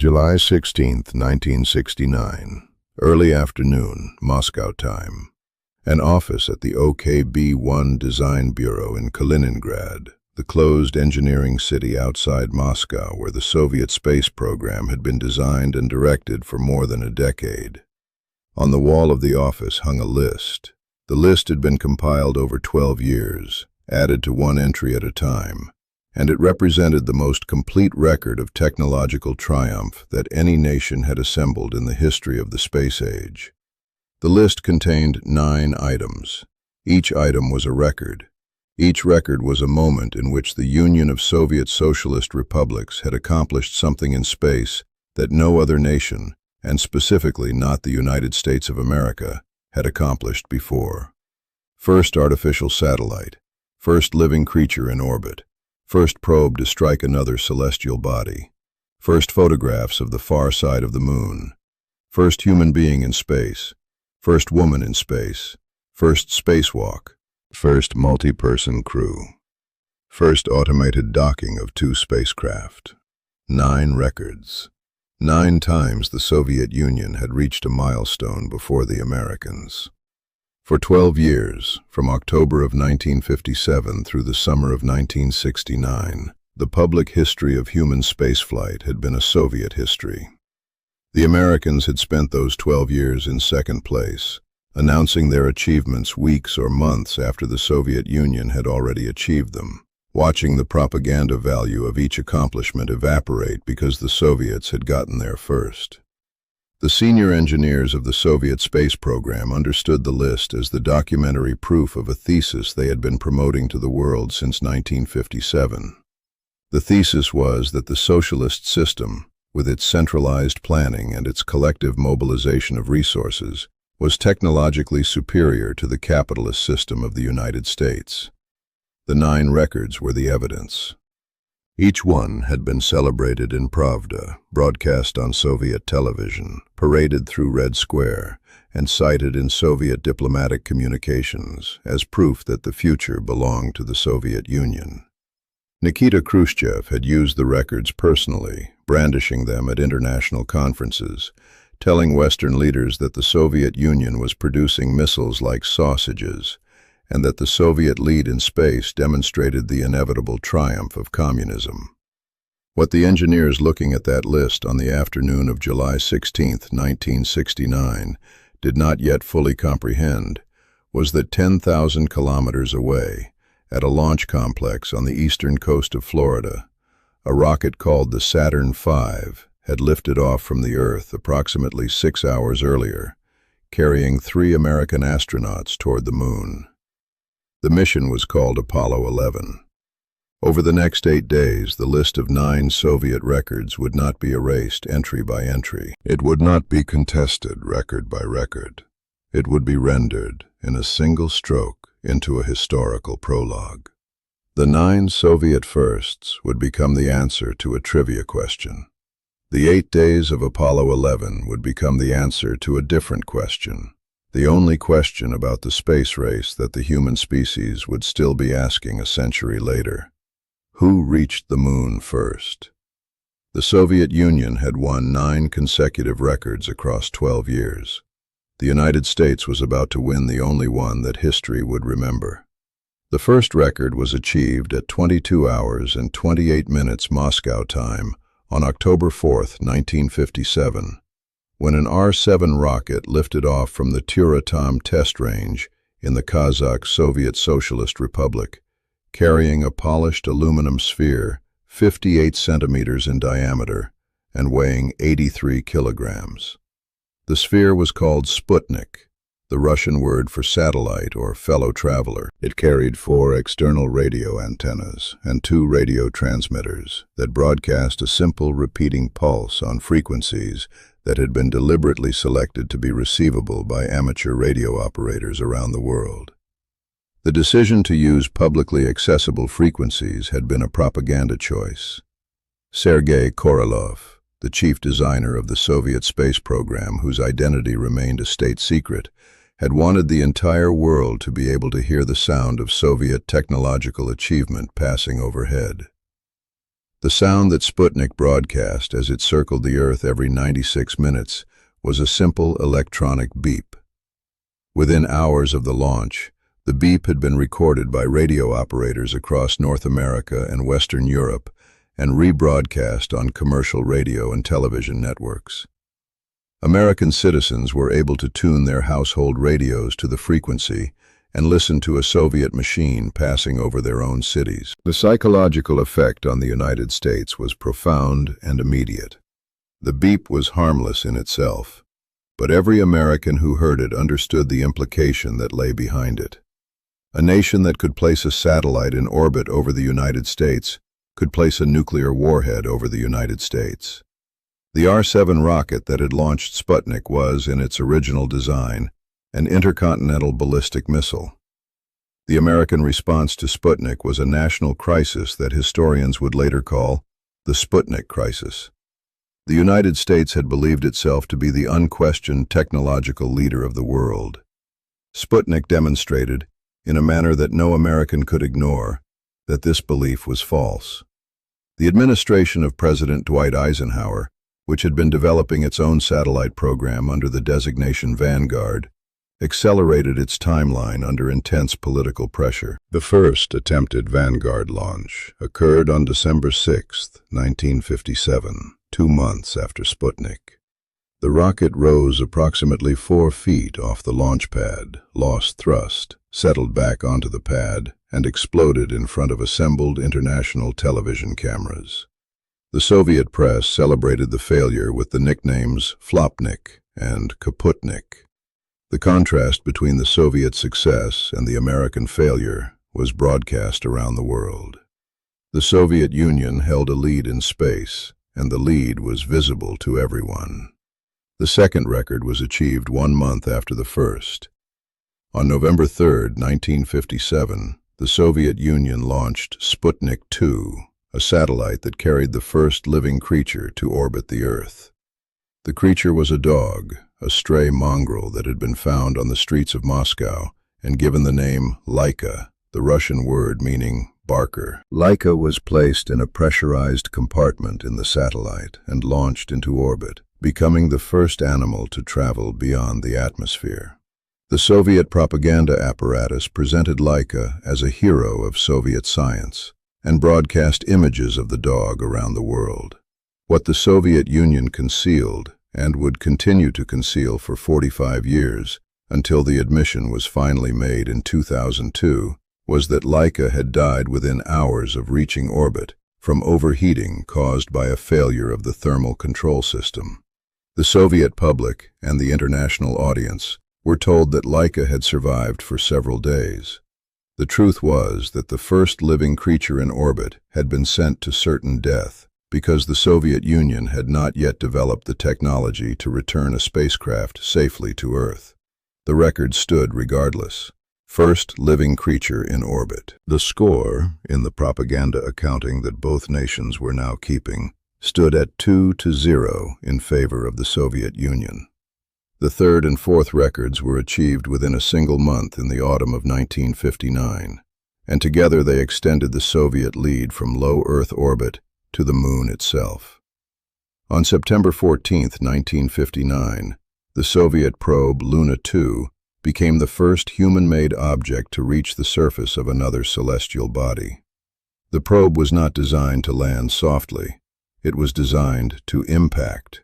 July 16, 1969, early afternoon, Moscow time. An office at the OKB-1 Design Bureau in Kaliningrad, the closed engineering city outside Moscow where the Soviet space program had been designed and directed for more than a decade. On the wall of the office hung a list. The list had been compiled over 12 years, added to one entry at a time, and it represented the most complete record of technological triumph that any nation had assembled in the history of the space age. The list contained 9 items. Each item was a record. Each record was a moment in which the Union of Soviet Socialist Republics had accomplished something in space that no other nation, and specifically not the United States of America, had accomplished before. First artificial satellite, first living creature in orbit, first probe to strike another celestial body, first photographs of the far side of the moon, first human being in space, first woman in space, first spacewalk, first multi-person crew, first automated docking of 2 spacecraft. 9 records. 9 times the Soviet Union had reached a milestone before the Americans. For 12 years, from October of 1957 through the summer of 1969, the public history of human spaceflight had been a Soviet history. The Americans had spent those 12 years in second place, announcing their achievements weeks or months after the Soviet Union had already achieved them, watching the propaganda value of each accomplishment evaporate because the Soviets had gotten there first. The senior engineers of the Soviet space program understood the list as the documentary proof of a thesis they had been promoting to the world since 1957. The thesis was that the socialist system, with its centralized planning and its collective mobilization of resources, was technologically superior to the capitalist system of the United States. The 9 records were the evidence. Each one had been celebrated in Pravda, broadcast on Soviet television, paraded through Red Square, and cited in Soviet diplomatic communications as proof that the future belonged to the Soviet Union. Nikita Khrushchev had used the records personally, brandishing them at international conferences, telling Western leaders that the Soviet Union was producing missiles like sausages, and that the Soviet lead in space demonstrated the inevitable triumph of communism. What the engineers looking at that list on the afternoon of July 16, 1969, did not yet fully comprehend was that 10,000 kilometers away, at a launch complex on the eastern coast of Florida, a rocket called the Saturn V had lifted off from the Earth approximately 6 hours earlier, carrying 3 American astronauts toward the moon. The mission was called Apollo 11. Over the next 8 days, the list of 9 Soviet records would not be erased entry by entry. It would not be contested record by record. It would be rendered, in a single stroke, into a historical prologue. The 9 Soviet firsts would become the answer to a trivia question. The 8 days of Apollo 11 would become the answer to a different question. The only question about the space race that the human species would still be asking a century later. Who reached the moon first? The Soviet Union had won 9 consecutive records across 12 years. The United States was about to win the only one that history would remember. The first record was achieved at 22 hours and 28 minutes Moscow time on October 4, 1957. When an R-7 rocket lifted off from the Turatom test range in the Kazakh Soviet Socialist Republic, carrying a polished aluminum sphere 58 centimeters in diameter and weighing 83 kilograms. The sphere was called Sputnik, the Russian word for satellite or fellow traveler. It carried 4 external radio antennas and 2 radio transmitters that broadcast a simple repeating pulse on frequencies that had been deliberately selected to be receivable by amateur radio operators around the world. The decision to use publicly accessible frequencies had been a propaganda choice. Sergei Korolev, the chief designer of the Soviet space program, whose identity remained a state secret, had wanted the entire world to be able to hear the sound of Soviet technological achievement passing overhead. The sound that Sputnik broadcast as it circled the Earth every 96 minutes was a simple electronic beep. Within hours of the launch, the beep had been recorded by radio operators across North America and Western Europe and rebroadcast on commercial radio and television networks. American citizens were able to tune their household radios to the frequency and listen to a Soviet machine passing over their own cities. The psychological effect on the United States was profound and immediate. The beep was harmless in itself, but every American who heard it understood the implication that lay behind it. A nation that could place a satellite in orbit over the United States could place a nuclear warhead over the United States. The R-7 rocket that had launched Sputnik was, in its original design, an intercontinental ballistic missile. The American response to Sputnik was a national crisis that historians would later call the Sputnik crisis. The United States had believed itself to be the unquestioned technological leader of the world. Sputnik demonstrated, in a manner that no American could ignore, that this belief was false. The administration of President Dwight Eisenhower, which had been developing its own satellite program under the designation Vanguard, accelerated its timeline under intense political pressure. The first attempted Vanguard launch occurred on December 6, 1957, 2 months after Sputnik. The rocket rose approximately 4 feet off the launch pad, lost thrust, settled back onto the pad, and exploded in front of assembled international television cameras. The Soviet press celebrated the failure with the nicknames Flopnik and Kaputnik. The contrast between the Soviet success and the American failure was broadcast around the world. The Soviet Union held a lead in space, and the lead was visible to everyone. The second record was achieved 1 month after the first. On November 3, 1957, the Soviet Union launched Sputnik 2, a satellite that carried the first living creature to orbit the Earth. The creature was a dog, a stray mongrel that had been found on the streets of Moscow and given the name Laika, the Russian word meaning barker. Laika was placed in a pressurized compartment in the satellite and launched into orbit, becoming the first animal to travel beyond the atmosphere. The Soviet propaganda apparatus presented Laika as a hero of Soviet science and broadcast images of the dog around the world. What the Soviet Union concealed and would continue to conceal for 45 years until the admission was finally made in 2002 was that Laika had died within hours of reaching orbit from overheating caused by a failure of the thermal control system. The Soviet public and the international audience were told that Laika had survived for several days. The truth was that the first living creature in orbit had been sent to certain death because the Soviet Union had not yet developed the technology to return a spacecraft safely to Earth. The record stood regardless. First living creature in orbit. The score, in the propaganda accounting that both nations were now keeping, stood at 2-0 in favor of the Soviet Union. The third and fourth records were achieved within a single month in the autumn of 1959, and together they extended the Soviet lead from low Earth orbit to the Moon itself. On September 14, 1959, the Soviet probe Luna 2 became the first human-made object to reach the surface of another celestial body. The probe was not designed to land softly. It was designed to impact.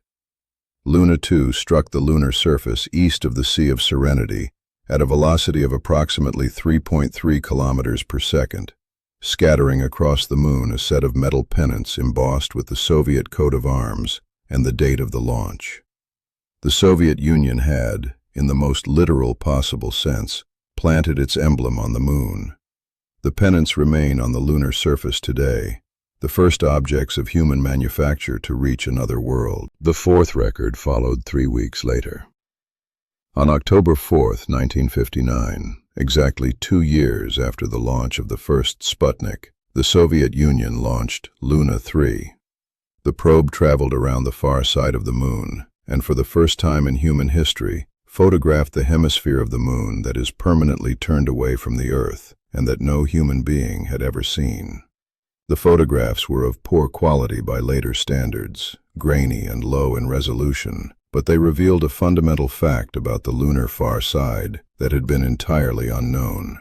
Luna 2 struck the lunar surface east of the Sea of Serenity at a velocity of approximately 3.3 kilometers per second, scattering across the Moon a set of metal pennants embossed with the Soviet coat of arms and the date of the launch. The Soviet Union had, in the most literal possible sense, planted its emblem on the Moon. The pennants remain on the lunar surface today, the first objects of human manufacture to reach another world. The fourth record followed 3 weeks later. On October 4, 1959, exactly 2 years after the launch of the first Sputnik, the Soviet Union launched Luna 3. The probe traveled around the far side of the Moon, and for the first time in human history, photographed the hemisphere of the Moon that is permanently turned away from the Earth and that no human being had ever seen. The photographs were of poor quality by later standards, grainy and low in resolution, but they revealed a fundamental fact about the lunar far side that had been entirely unknown.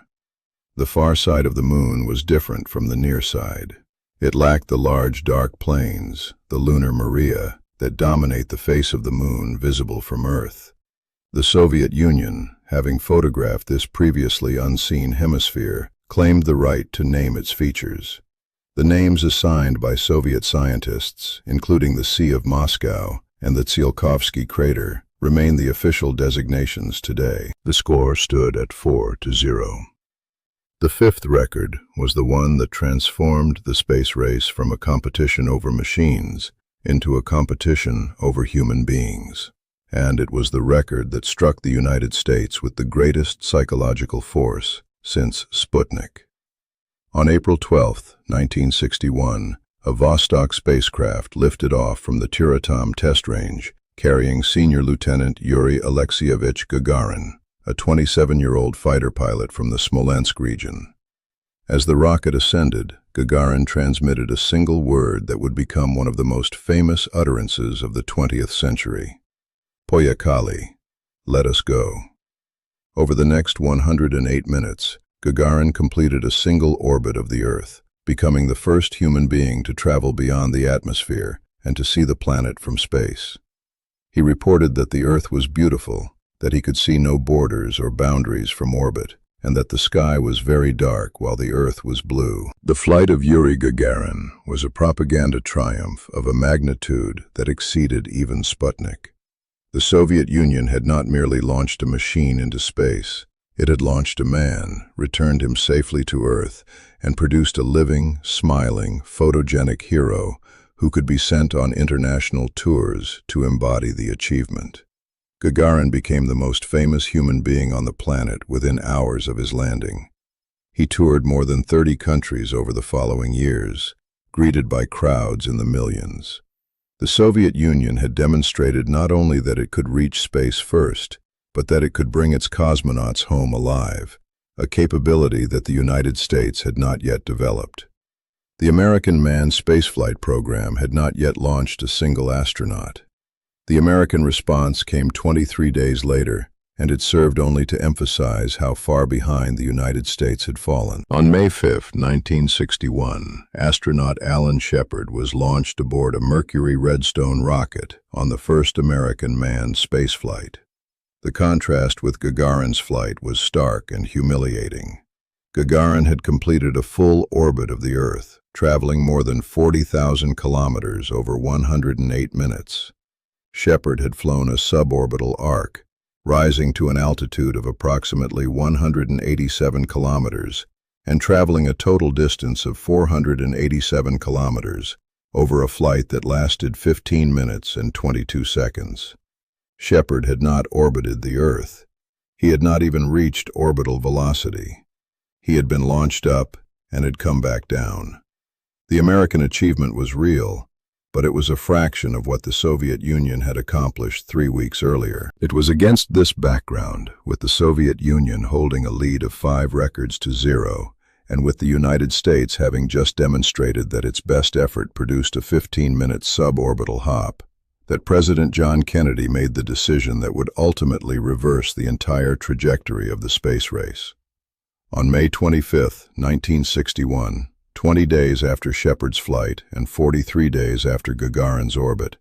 The far side of the moon was different from the near side. It lacked the large dark plains, the lunar maria, that dominate the face of the moon visible from Earth. The Soviet Union, having photographed this previously unseen hemisphere, claimed the right to name its features. The names assigned by Soviet scientists, including the Sea of Moscow and the Tsiolkovsky crater, remain the official designations today. The score stood at 4-0. The fifth record was the one that transformed the space race from a competition over machines into a competition over human beings. And it was the record that struck the United States with the greatest psychological force since Sputnik. On April 12, 1961, a Vostok spacecraft lifted off from the Tyuratam test range, carrying Senior Lieutenant Yuri Alexeyevich Gagarin, a 27-year-old fighter pilot from the Smolensk region. As the rocket ascended, Gagarin transmitted a single word that would become one of the most famous utterances of the 20th century. Poyakali, let us go. Over the next 108 minutes, Gagarin completed a single orbit of the Earth, becoming the first human being to travel beyond the atmosphere and to see the planet from space. He reported that the Earth was beautiful, that he could see no borders or boundaries from orbit, and that the sky was very dark while the Earth was blue. The flight of Yuri Gagarin was a propaganda triumph of a magnitude that exceeded even Sputnik. The Soviet Union had not merely launched a machine into space. It had launched a man, returned him safely to Earth, and produced a living, smiling, photogenic hero who could be sent on international tours to embody the achievement. Gagarin became the most famous human being on the planet within hours of his landing. He toured more than 30 countries over the following years, greeted by crowds in the millions. The Soviet Union had demonstrated not only that it could reach space first, but that it could bring its cosmonauts home alive, a capability that the United States had not yet developed. The American manned spaceflight program had not yet launched a single astronaut. The American response came 23 days later, and it served only to emphasize how far behind the United States had fallen. On May 5, 1961, astronaut Alan Shepard was launched aboard a Mercury Redstone rocket on the first American manned spaceflight. The contrast with Gagarin's flight was stark and humiliating. Gagarin had completed a full orbit of the Earth, traveling more than 40,000 kilometers over 108 minutes. Shepard had flown a suborbital arc, rising to an altitude of approximately 187 kilometers and traveling a total distance of 487 kilometers over a flight that lasted 15 minutes and 22 seconds. Shepard had not orbited the Earth. He had not even reached orbital velocity. He had been launched up and had come back down. The American achievement was real, but it was a fraction of what the Soviet Union had accomplished 3 weeks earlier. It was against this background, with the Soviet Union holding a lead of 5 records to 0, and with the United States having just demonstrated that its best effort produced a 15-minute suborbital hop, that President John Kennedy made the decision that would ultimately reverse the entire trajectory of the space race. On May 25, 1961, 20 days after Shepard's flight and 43 days after Gagarin's orbit,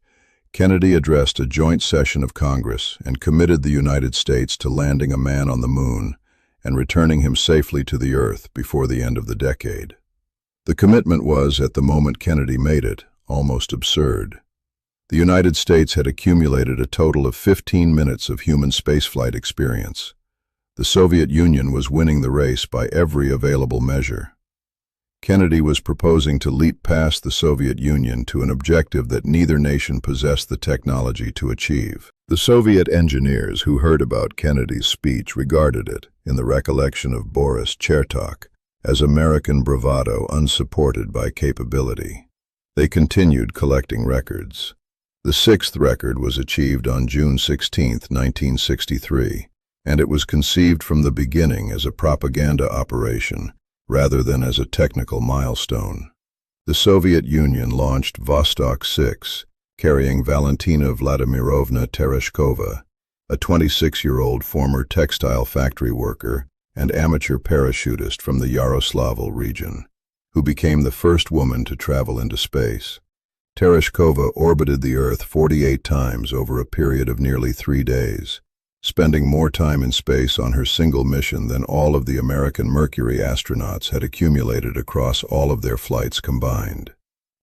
Kennedy addressed a joint session of Congress and committed the United States to landing a man on the moon and returning him safely to the Earth before the end of the decade. The commitment was, at the moment Kennedy made it, almost absurd. The United States had accumulated a total of 15 minutes of human spaceflight experience. The Soviet Union was winning the race by every available measure. Kennedy was proposing to leap past the Soviet Union to an objective that neither nation possessed the technology to achieve. The Soviet engineers who heard about Kennedy's speech regarded it, in the recollection of Boris Chertok, as American bravado unsupported by capability. They continued collecting records. The 6th record was achieved on June 16, 1963, and it was conceived from the beginning as a propaganda operation rather than as a technical milestone. The Soviet Union launched Vostok 6, carrying Valentina Vladimirovna Tereshkova, a 26-year-old former textile factory worker and amateur parachutist from the Yaroslavl region, who became the first woman to travel into space. Tereshkova orbited the Earth 48 times over a period of nearly 3 days, spending more time in space on her single mission than all of the American Mercury astronauts had accumulated across all of their flights combined.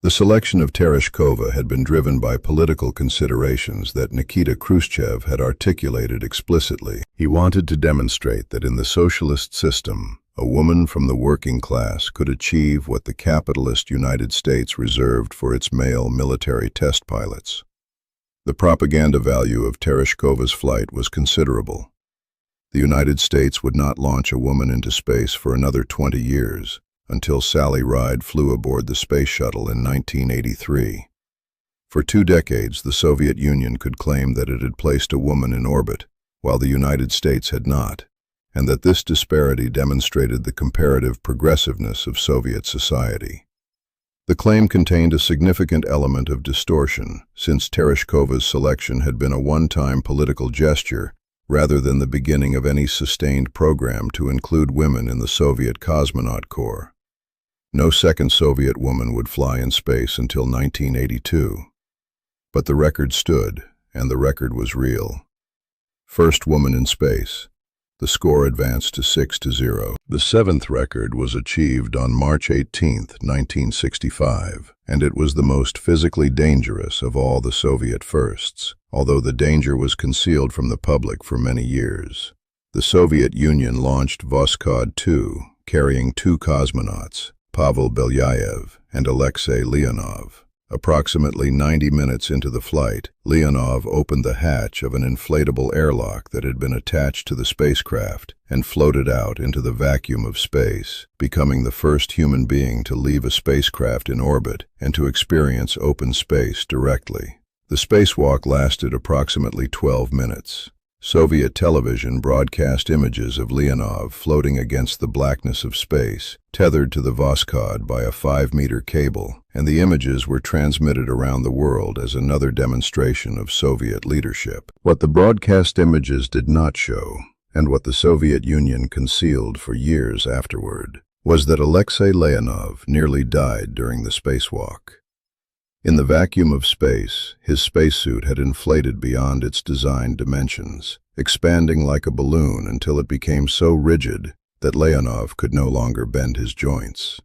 The selection of Tereshkova had been driven by political considerations that Nikita Khrushchev had articulated explicitly. He wanted to demonstrate that in the socialist system, a woman from the working class could achieve what the capitalist United States reserved for its male military test pilots. The propaganda value of Tereshkova's flight was considerable. The United States would not launch a woman into space for another 20 years, until Sally Ride flew aboard the space shuttle in 1983. For 2 decades, the Soviet Union could claim that it had placed a woman in orbit, while the United States had not, and that this disparity demonstrated the comparative progressiveness of Soviet society. The claim contained a significant element of distortion, since Tereshkova's selection had been a one-time political gesture rather than the beginning of any sustained program to include women in the Soviet cosmonaut corps. No second Soviet woman would fly in space until 1982. But the record stood, and the record was real. First woman in space. The score advanced to 6-0. The 7th record was achieved on March 18, 1965, and it was the most physically dangerous of all the Soviet firsts, although the danger was concealed from the public for many years. The Soviet Union launched Voskhod 2, carrying 2 cosmonauts, Pavel Belyayev and Alexei Leonov. Approximately 90 minutes into the flight, Leonov opened the hatch of an inflatable airlock that had been attached to the spacecraft and floated out into the vacuum of space, becoming the first human being to leave a spacecraft in orbit and to experience open space directly. The spacewalk lasted approximately 12 minutes. Soviet television broadcast images of Leonov floating against the blackness of space, tethered to the Voskhod by a 5-meter cable, and the images were transmitted around the world as another demonstration of Soviet leadership. What the broadcast images did not show, and what the Soviet Union concealed for years afterward, was that Alexei Leonov nearly died during the spacewalk. In the vacuum of space, his spacesuit had inflated beyond its designed dimensions, expanding like a balloon until it became so rigid that Leonov could no longer bend his joints.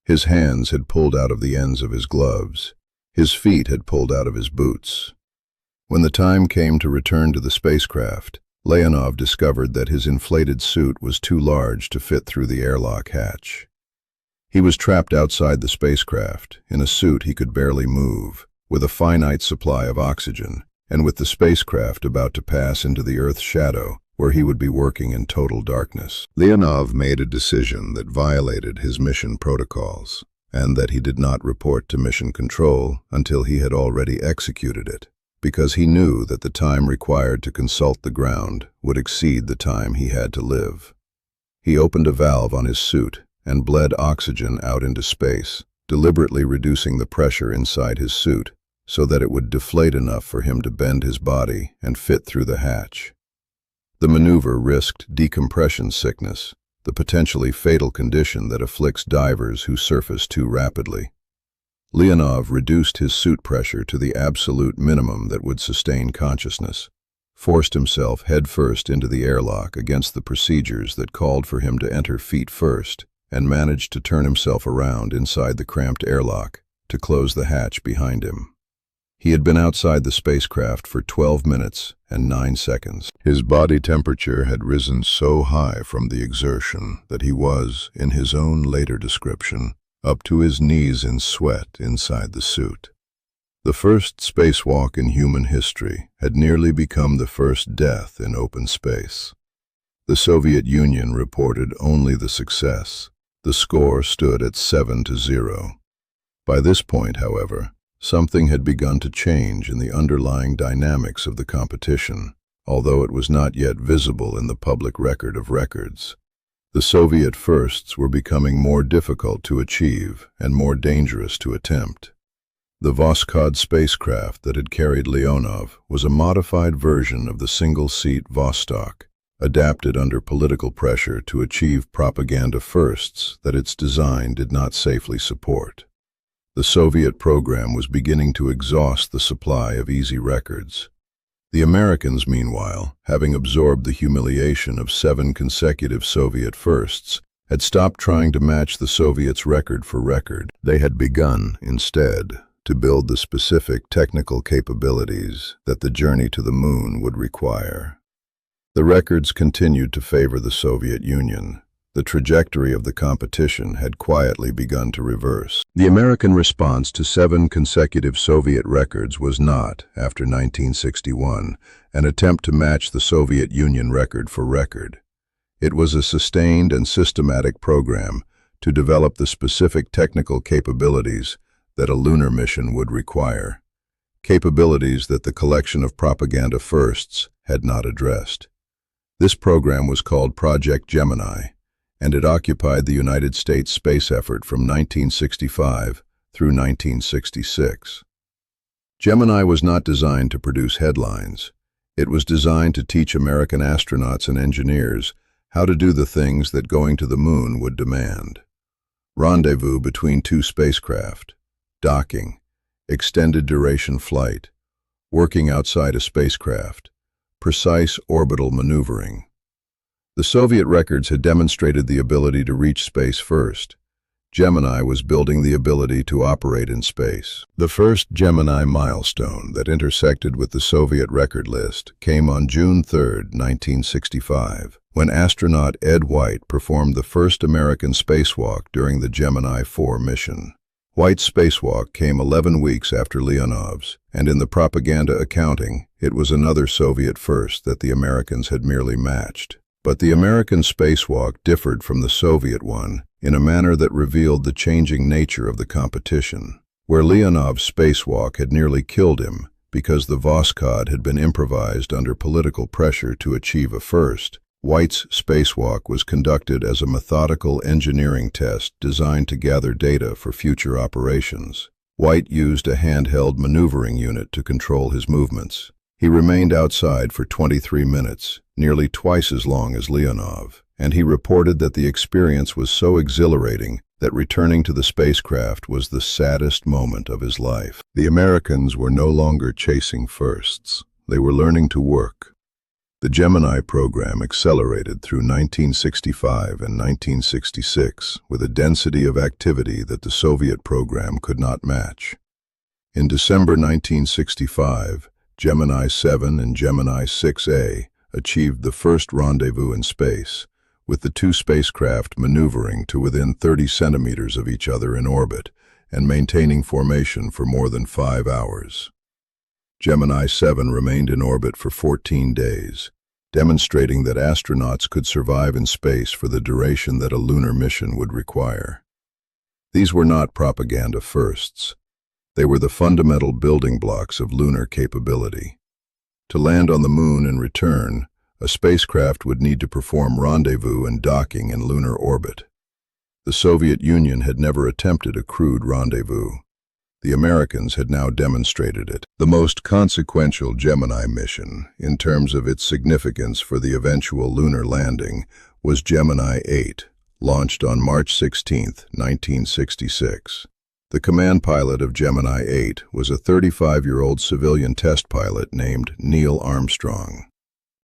His hands had pulled out of the ends of his gloves. His feet had pulled out of his boots. When the time came to return to the spacecraft, Leonov discovered that his inflated suit was too large to fit through the airlock hatch. He was trapped outside the spacecraft, in a suit he could barely move, with a finite supply of oxygen, and with the spacecraft about to pass into the Earth's shadow, where he would be working in total darkness. Leonov made a decision that violated his mission protocols, and that he did not report to mission control until he had already executed it, because he knew that the time required to consult the ground would exceed the time he had to live. He opened a valve on his suit and bled oxygen out into space, deliberately reducing the pressure inside his suit so that it would deflate enough for him to bend his body and fit through the hatch. The maneuver risked decompression sickness, the potentially fatal condition that afflicts divers who surface too rapidly. Leonov reduced his suit pressure to the absolute minimum that would sustain consciousness, forced himself headfirst into the airlock against the procedures that called for him to enter feet first, and managed to turn himself around inside the cramped airlock to close the hatch behind him. He had been outside the spacecraft for 12 minutes and 9 seconds. His body temperature had risen so high from the exertion that he was, in his own later description, up to his knees in sweat inside the suit. The first spacewalk in human history had nearly become the first death in open space. The Soviet Union reported only the success. The score stood at 7-0. By this point, however, something had begun to change in the underlying dynamics of the competition, although it was not yet visible in the public record of records. The Soviet firsts were becoming more difficult to achieve and more dangerous to attempt. The Voskhod spacecraft that had carried Leonov was a modified version of the single-seat Vostok, adapted under political pressure to achieve propaganda firsts that its design did not safely support. The Soviet program was beginning to exhaust the supply of easy records. The Americans, meanwhile, having absorbed the humiliation of 7 consecutive Soviet firsts, had stopped trying to match the Soviets record for record. They had begun, instead, to build the specific technical capabilities that the journey to the moon would require. The records continued to favor the Soviet Union. The trajectory of the competition had quietly begun to reverse. The American response to 7 consecutive Soviet records was not, after 1961, an attempt to match the Soviet Union record for record. It was a sustained and systematic program to develop the specific technical capabilities that a lunar mission would require, capabilities that the collection of propaganda firsts had not addressed. This program was called Project Gemini, and it occupied the United States space effort from 1965 through 1966. Gemini was not designed to produce headlines. It was designed to teach American astronauts and engineers how to do the things that going to the moon would demand. Rendezvous between 2 spacecraft, docking, extended duration flight, working outside a spacecraft, precise orbital maneuvering. The Soviet records had demonstrated the ability to reach space first. Gemini was building the ability to operate in space. The first Gemini milestone that intersected with the Soviet record list came on June 3, 1965, when astronaut Ed White performed the first American spacewalk during the Gemini 4 mission. White's spacewalk came 11 weeks after Leonov's, and in the propaganda accounting, it was another Soviet first that the Americans had merely matched. But the American spacewalk differed from the Soviet one in a manner that revealed the changing nature of the competition. Where Leonov's spacewalk had nearly killed him because the Voskhod had been improvised under political pressure to achieve a first, White's spacewalk was conducted as a methodical engineering test designed to gather data for future operations. White used a handheld maneuvering unit to control his movements. He remained outside for 23 minutes, nearly twice as long as Leonov, and he reported that the experience was so exhilarating that returning to the spacecraft was the saddest moment of his life. The Americans were no longer chasing firsts. They were learning to work. The Gemini program accelerated through 1965 and 1966 with a density of activity that the Soviet program could not match. In December 1965, Gemini 7 and Gemini 6A achieved the first rendezvous in space, with the 2 spacecraft maneuvering to within 30 centimeters of each other in orbit and maintaining formation for more than 5 hours. Gemini 7 remained in orbit for 14 days, demonstrating that astronauts could survive in space for the duration that a lunar mission would require. These were not propaganda firsts. They were the fundamental building blocks of lunar capability. To land on the moon and return, a spacecraft would need to perform rendezvous and docking in lunar orbit. The Soviet Union had never attempted a crewed rendezvous. The Americans had now demonstrated it. The most consequential Gemini mission, in terms of its significance for the eventual lunar landing, was Gemini 8, launched on March 16, 1966. The command pilot of Gemini 8 was a 35-year-old civilian test pilot named Neil Armstrong.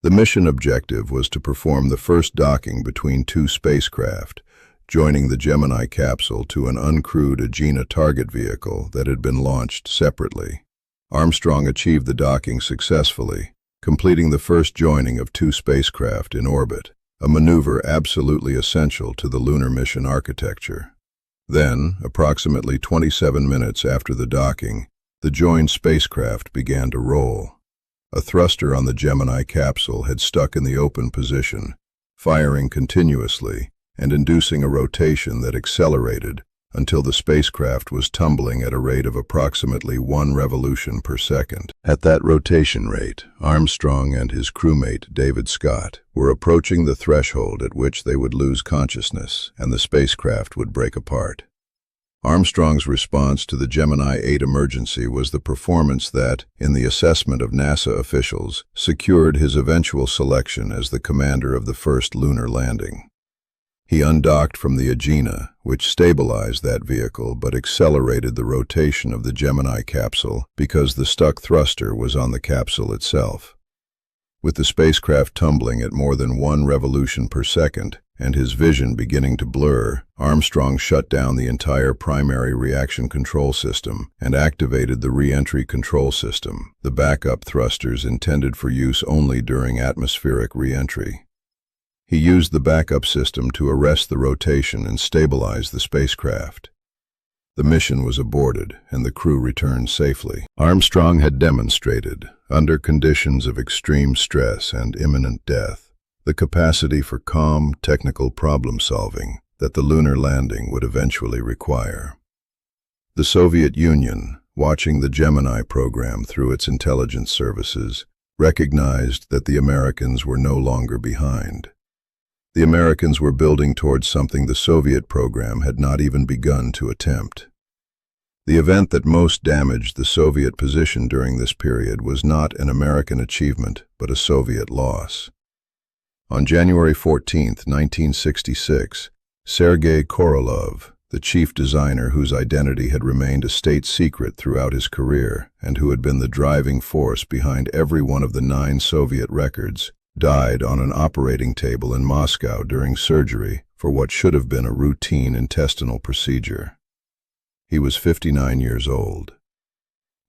The mission objective was to perform the first docking between 2 spacecraft, joining the Gemini capsule to an uncrewed Agena target vehicle that had been launched separately. Armstrong achieved the docking successfully, completing the first joining of 2 spacecraft in orbit, a maneuver absolutely essential to the lunar mission architecture. Then, approximately 27 minutes after the docking, the joined spacecraft began to roll. A thruster on the Gemini capsule had stuck in the open position, firing continuously and inducing a rotation that accelerated until the spacecraft was tumbling at a rate of approximately 1 revolution per second. At that rotation rate, Armstrong and his crewmate David Scott were approaching the threshold at which they would lose consciousness and the spacecraft would break apart. Armstrong's response to the Gemini 8 emergency was the performance that, in the assessment of NASA officials, secured his eventual selection as the commander of the first lunar landing. He undocked from the Agena, which stabilized that vehicle but accelerated the rotation of the Gemini capsule because the stuck thruster was on the capsule itself. With the spacecraft tumbling at more than 1 revolution per second, and his vision beginning to blur, Armstrong shut down the entire primary reaction control system and activated the re-entry control system, the backup thrusters intended for use only during atmospheric re-entry. He used the backup system to arrest the rotation and stabilize the spacecraft. The mission was aborted and the crew returned safely. Armstrong had demonstrated, under conditions of extreme stress and imminent death, the capacity for calm, technical problem-solving that the lunar landing would eventually require. The Soviet Union, watching the Gemini program through its intelligence services, recognized that the Americans were no longer behind. The Americans were building towards something the Soviet program had not even begun to attempt. The event that most damaged the Soviet position during this period was not an American achievement, but a Soviet loss. On January 14, 1966, Sergei Korolev, the chief designer whose identity had remained a state secret throughout his career and who had been the driving force behind every one of the 9 Soviet records, died on an operating table in Moscow during surgery for what should have been a routine intestinal procedure. He was 59 years old.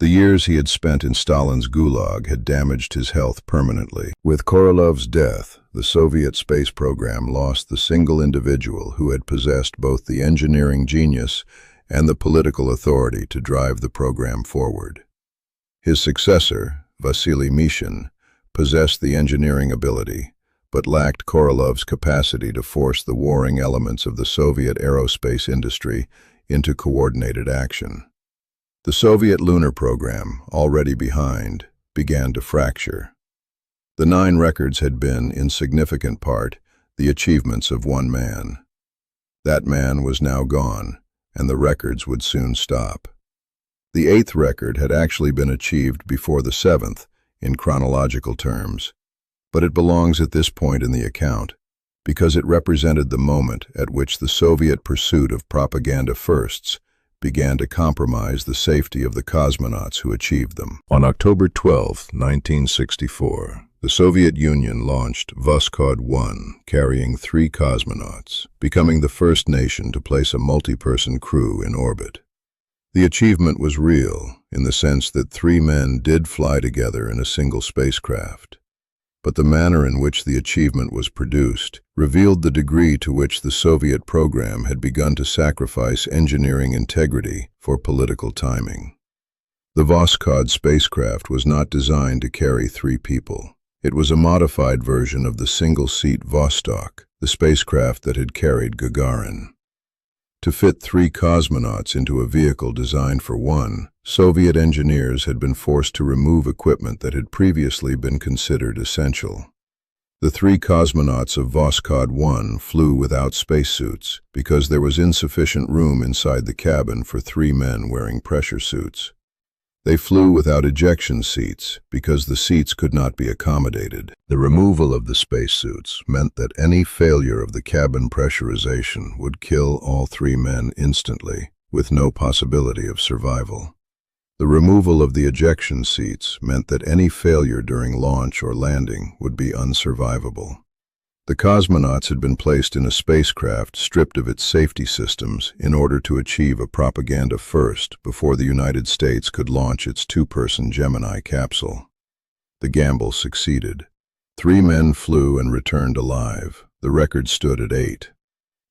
The years he had spent in Stalin's gulag had damaged his health permanently. With Korolev's death, the Soviet space program lost the single individual who had possessed both the engineering genius and the political authority to drive the program forward. His successor, Vasily Mishin, possessed the engineering ability, but lacked Korolev's capacity to force the warring elements of the Soviet aerospace industry into coordinated action. The Soviet lunar program, already behind, began to fracture. The 9 records had been, in significant part, the achievements of one man. That man was now gone, and the records would soon stop. The 8th record had actually been achieved before the 7th, in chronological terms, but it belongs at this point in the account, because it represented the moment at which the Soviet pursuit of propaganda firsts began to compromise the safety of the cosmonauts who achieved them. On October 12, 1964, the Soviet Union launched Voskhod-1, carrying 3 cosmonauts, becoming the first nation to place a multi-person crew in orbit. The achievement was real, in the sense that 3 men did fly together in a single spacecraft. But the manner in which the achievement was produced revealed the degree to which the Soviet program had begun to sacrifice engineering integrity for political timing. The Voskhod spacecraft was not designed to carry 3 people. It was a modified version of the single-seat Vostok, the spacecraft that had carried Gagarin. To fit 3 cosmonauts into a vehicle designed for 1, Soviet engineers had been forced to remove equipment that had previously been considered essential. The 3 cosmonauts of Voskhod-1 flew without spacesuits because there was insufficient room inside the cabin for 3 men wearing pressure suits. They flew without ejection seats because the seats could not be accommodated. The removal of the spacesuits meant that any failure of the cabin pressurization would kill all 3 men instantly, with no possibility of survival. The removal of the ejection seats meant that any failure during launch or landing would be unsurvivable. The cosmonauts had been placed in a spacecraft stripped of its safety systems in order to achieve a propaganda first before the United States could launch its 2-person Gemini capsule. The gamble succeeded. 3 men flew and returned alive. The record stood at 8.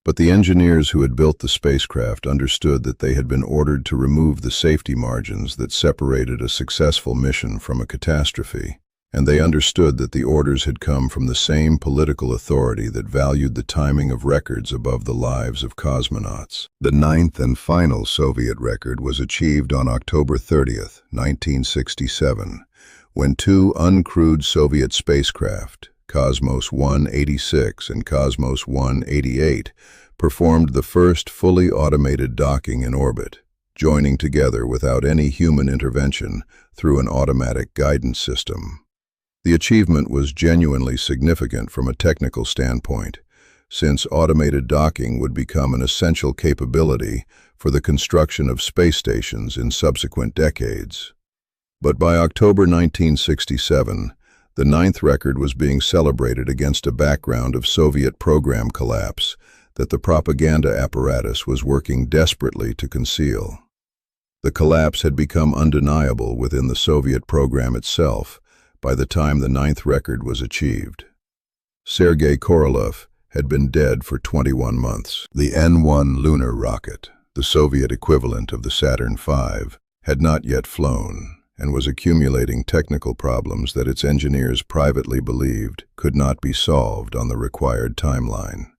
But the engineers who had built the spacecraft understood that they had been ordered to remove the safety margins that separated a successful mission from a catastrophe. and they understood that the orders had come from the same political authority that valued the timing of records above the lives of cosmonauts. The ninth and final Soviet record was achieved on October 30th, 1967, when two uncrewed Soviet spacecraft, Cosmos 186 and Cosmos 188, performed the first fully automated docking in orbit, joining together without any human intervention through an automatic guidance system. The achievement was genuinely significant from a technical standpoint, since automated docking would become an essential capability for the construction of space stations in subsequent decades. But by October 1967, the ninth record was being celebrated against a background of Soviet program collapse that the propaganda apparatus was working desperately to conceal. The collapse had become undeniable within the Soviet program itself by the time the ninth record was achieved. Sergei Korolev had been dead for 21 months. The N-1 lunar rocket, the Soviet equivalent of the Saturn V, had not yet flown and was accumulating technical problems that its engineers privately believed could not be solved on the required timeline.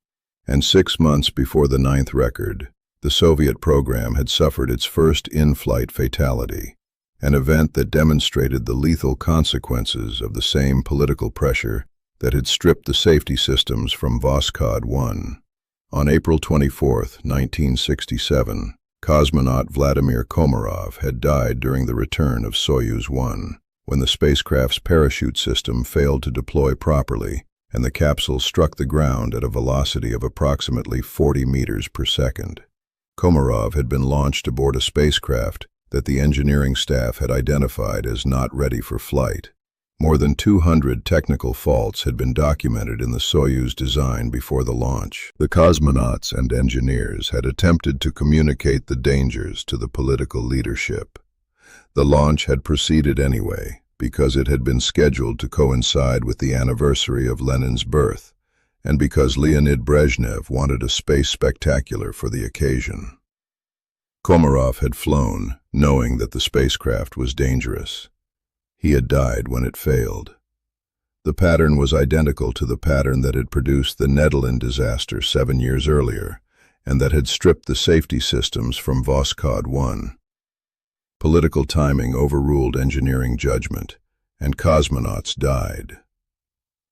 And 6 months before the ninth record, the Soviet program had suffered its first in-flight fatality, an event that demonstrated the lethal consequences of the same political pressure that had stripped the safety systems from Voskhod 1. On April 24, 1967, cosmonaut Vladimir Komarov had died during the return of Soyuz 1, when the spacecraft's parachute system failed to deploy properly and the capsule struck the ground at a velocity of approximately 40 meters per second. Komarov had been launched aboard a spacecraft that the engineering staff had identified as not ready for flight. More than 200 technical faults had been documented in the Soyuz design before the launch. The cosmonauts and engineers had attempted to communicate the dangers to the political leadership. The launch had proceeded anyway, because it had been scheduled to coincide with the anniversary of Lenin's birth, and because Leonid Brezhnev wanted a space spectacular for the occasion. Komarov had flown, knowing that the spacecraft was dangerous. He had died when it failed. The pattern was identical to the pattern that had produced the Netherlands disaster 7 years earlier, and that had stripped the safety systems from Voskhod 1. Political timing overruled engineering judgment, and cosmonauts died.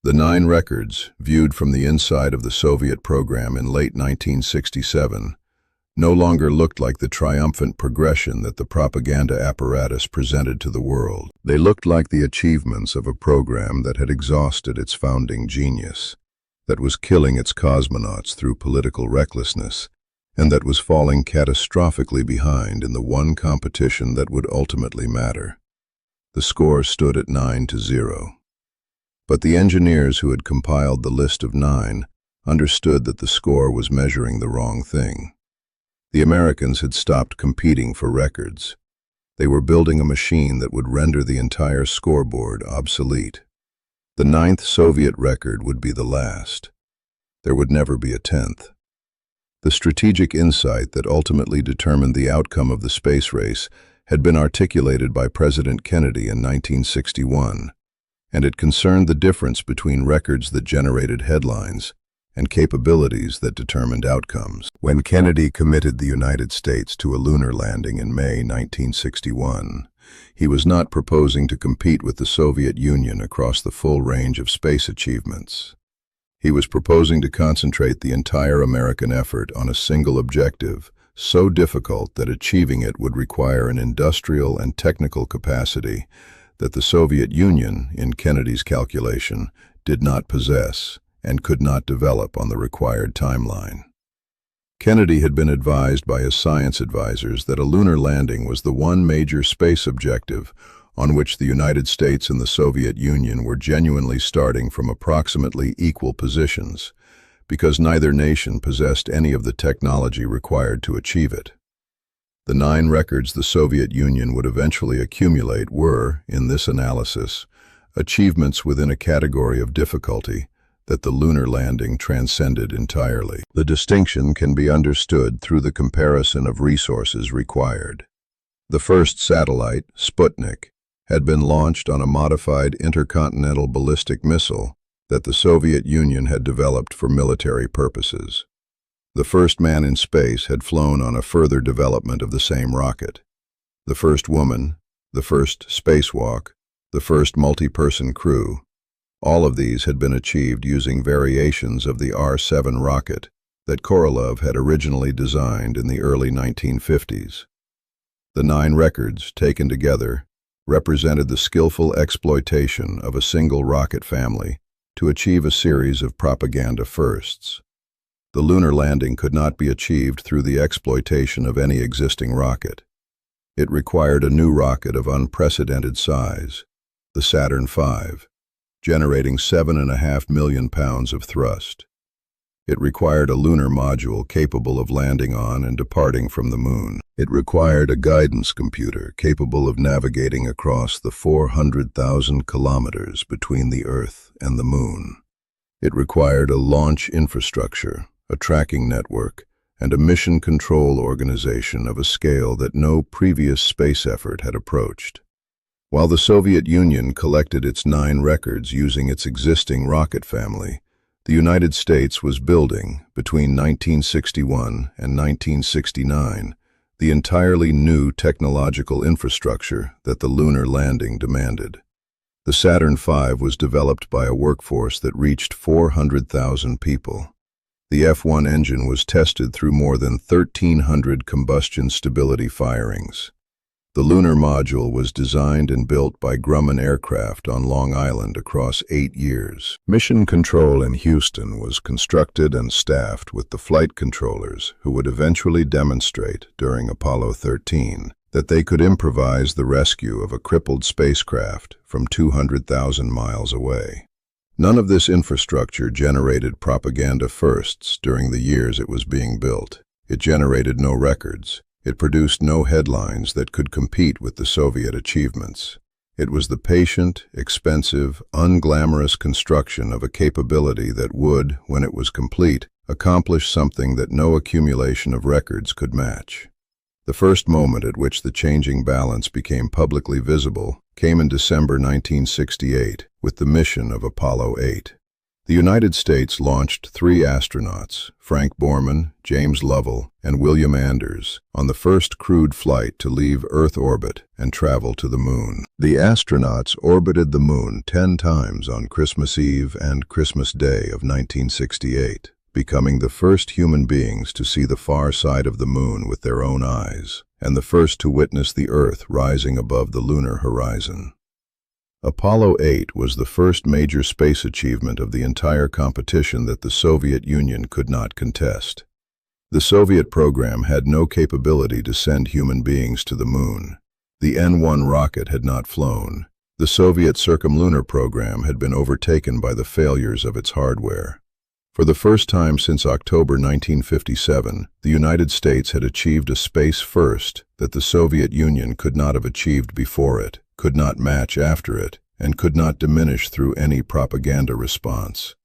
The 9 records, viewed from the inside of the Soviet program in late 1967, no longer looked like the triumphant progression that the propaganda apparatus presented to the world. They looked like the achievements of a program that had exhausted its founding genius, that was killing its cosmonauts through political recklessness, and that was falling catastrophically behind in the one competition that would ultimately matter. The score stood at 9-0. But the engineers who had compiled the list of 9 understood that the score was measuring the wrong thing. The Americans had stopped competing for records. They were building a machine that would render the entire scoreboard obsolete. The 9th Soviet record would be the last. There would never be a 10th. The strategic insight that ultimately determined the outcome of the space race had been articulated by President Kennedy in 1961, and it concerned the difference between records that generated headlines and capabilities that determined outcomes. When Kennedy committed the United States to a lunar landing in May 1961, he was not proposing to compete with the Soviet Union across the full range of space achievements. He was proposing to concentrate the entire American effort on a single objective, so difficult that achieving it would require an industrial and technical capacity that the Soviet Union, in Kennedy's calculation, did not possess and could not develop on the required timeline. Kennedy had been advised by his science advisors that a lunar landing was the one major space objective on which the United States and the Soviet Union were genuinely starting from approximately equal positions, because neither nation possessed any of the technology required to achieve it. The 9 records the Soviet Union would eventually accumulate were, in this analysis, achievements within a category of difficulty that the lunar landing transcended entirely. The distinction can be understood through the comparison of resources required. The first satellite, Sputnik, had been launched on a modified intercontinental ballistic missile that the Soviet Union had developed for military purposes. The first man in space had flown on a further development of the same rocket. The first woman, the first spacewalk, the first multi-person crew, all of these had been achieved using variations of the R-7 rocket that Korolev had originally designed in the early 1950s. The 9 records, taken together, represented the skillful exploitation of a single rocket family to achieve a series of propaganda firsts. The lunar landing could not be achieved through the exploitation of any existing rocket. It required a new rocket of unprecedented size, the Saturn V, generating 7.5 million pounds of thrust. It required a lunar module capable of landing on and departing from the moon. It required a guidance computer capable of navigating across the 400,000 kilometers between the Earth and the moon. It required a launch infrastructure, a tracking network, and a mission control organization of a scale that no previous space effort had approached. While the Soviet Union collected its 9 records using its existing rocket family, the United States was building, between 1961 and 1969, the entirely new technological infrastructure that the lunar landing demanded. The Saturn V was developed by a workforce that reached 400,000 people. The F-1 engine was tested through more than 1,300 combustion stability firings. The lunar module was designed and built by Grumman Aircraft on Long Island across 8 years. Mission Control in Houston was constructed and staffed with the flight controllers who would eventually demonstrate during Apollo 13 that they could improvise the rescue of a crippled spacecraft from 200,000 miles away. None of this infrastructure generated propaganda firsts during the years it was being built. It generated no records. It produced no headlines that could compete with the Soviet achievements. It was the patient, expensive, unglamorous construction of a capability that would, when it was complete, accomplish something that no accumulation of records could match. The first moment at which the changing balance became publicly visible came in December 1968 with the mission of Apollo 8. The United States launched 3 astronauts, Frank Borman, James Lovell, and William Anders, on the first crewed flight to leave Earth orbit and travel to the moon. The astronauts orbited the moon 10 times on Christmas Eve and Christmas Day of 1968, becoming the first human beings to see the far side of the moon with their own eyes, and the first to witness the Earth rising above the lunar horizon. Apollo 8 was the first major space achievement of the entire competition that the Soviet Union could not contest. The Soviet program had no capability to send human beings to the moon. The N-1 rocket had not flown. The Soviet circumlunar program had been overtaken by the failures of its hardware. For the first time since October 1957, the United States had achieved a space first that the Soviet Union could not have achieved before it, could not match after it, and could not diminish through any propaganda response.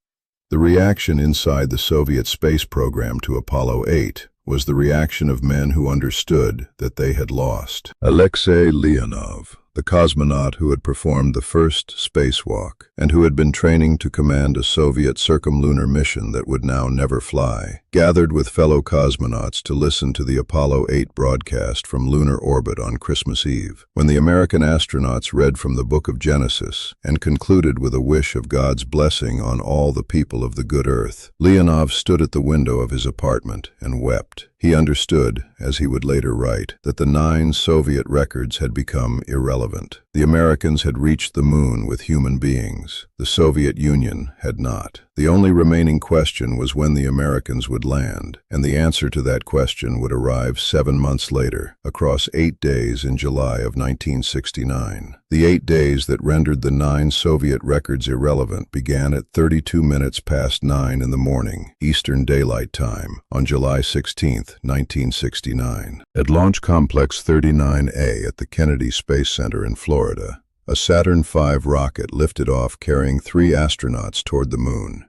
The reaction inside the Soviet space program to Apollo 8 was the reaction of men who understood that they had lost. Alexei Leonov, the cosmonaut who had performed the first spacewalk and who had been training to command a Soviet circumlunar mission that would now never fly, gathered with fellow cosmonauts to listen to the Apollo 8 broadcast from lunar orbit on Christmas Eve. When the American astronauts read from the Book of Genesis and concluded with a wish of God's blessing on all the people of the good earth, Leonov stood at the window of his apartment and wept. He understood, as he would later write, that the 9 Soviet records had become irrelevant. The Americans had reached the moon with human beings. The Soviet Union had not. The only remaining question was when the Americans would land, and the answer to that question would arrive 7 months later, across 8 days in July of 1969. The 8 days that rendered the 9 Soviet records irrelevant began at 32 minutes past 9 in the morning, Eastern Daylight Time, on July 16, 1969. At Launch Complex 39A at the Kennedy Space Center in Florida, a Saturn V rocket lifted off carrying 3 astronauts toward the moon.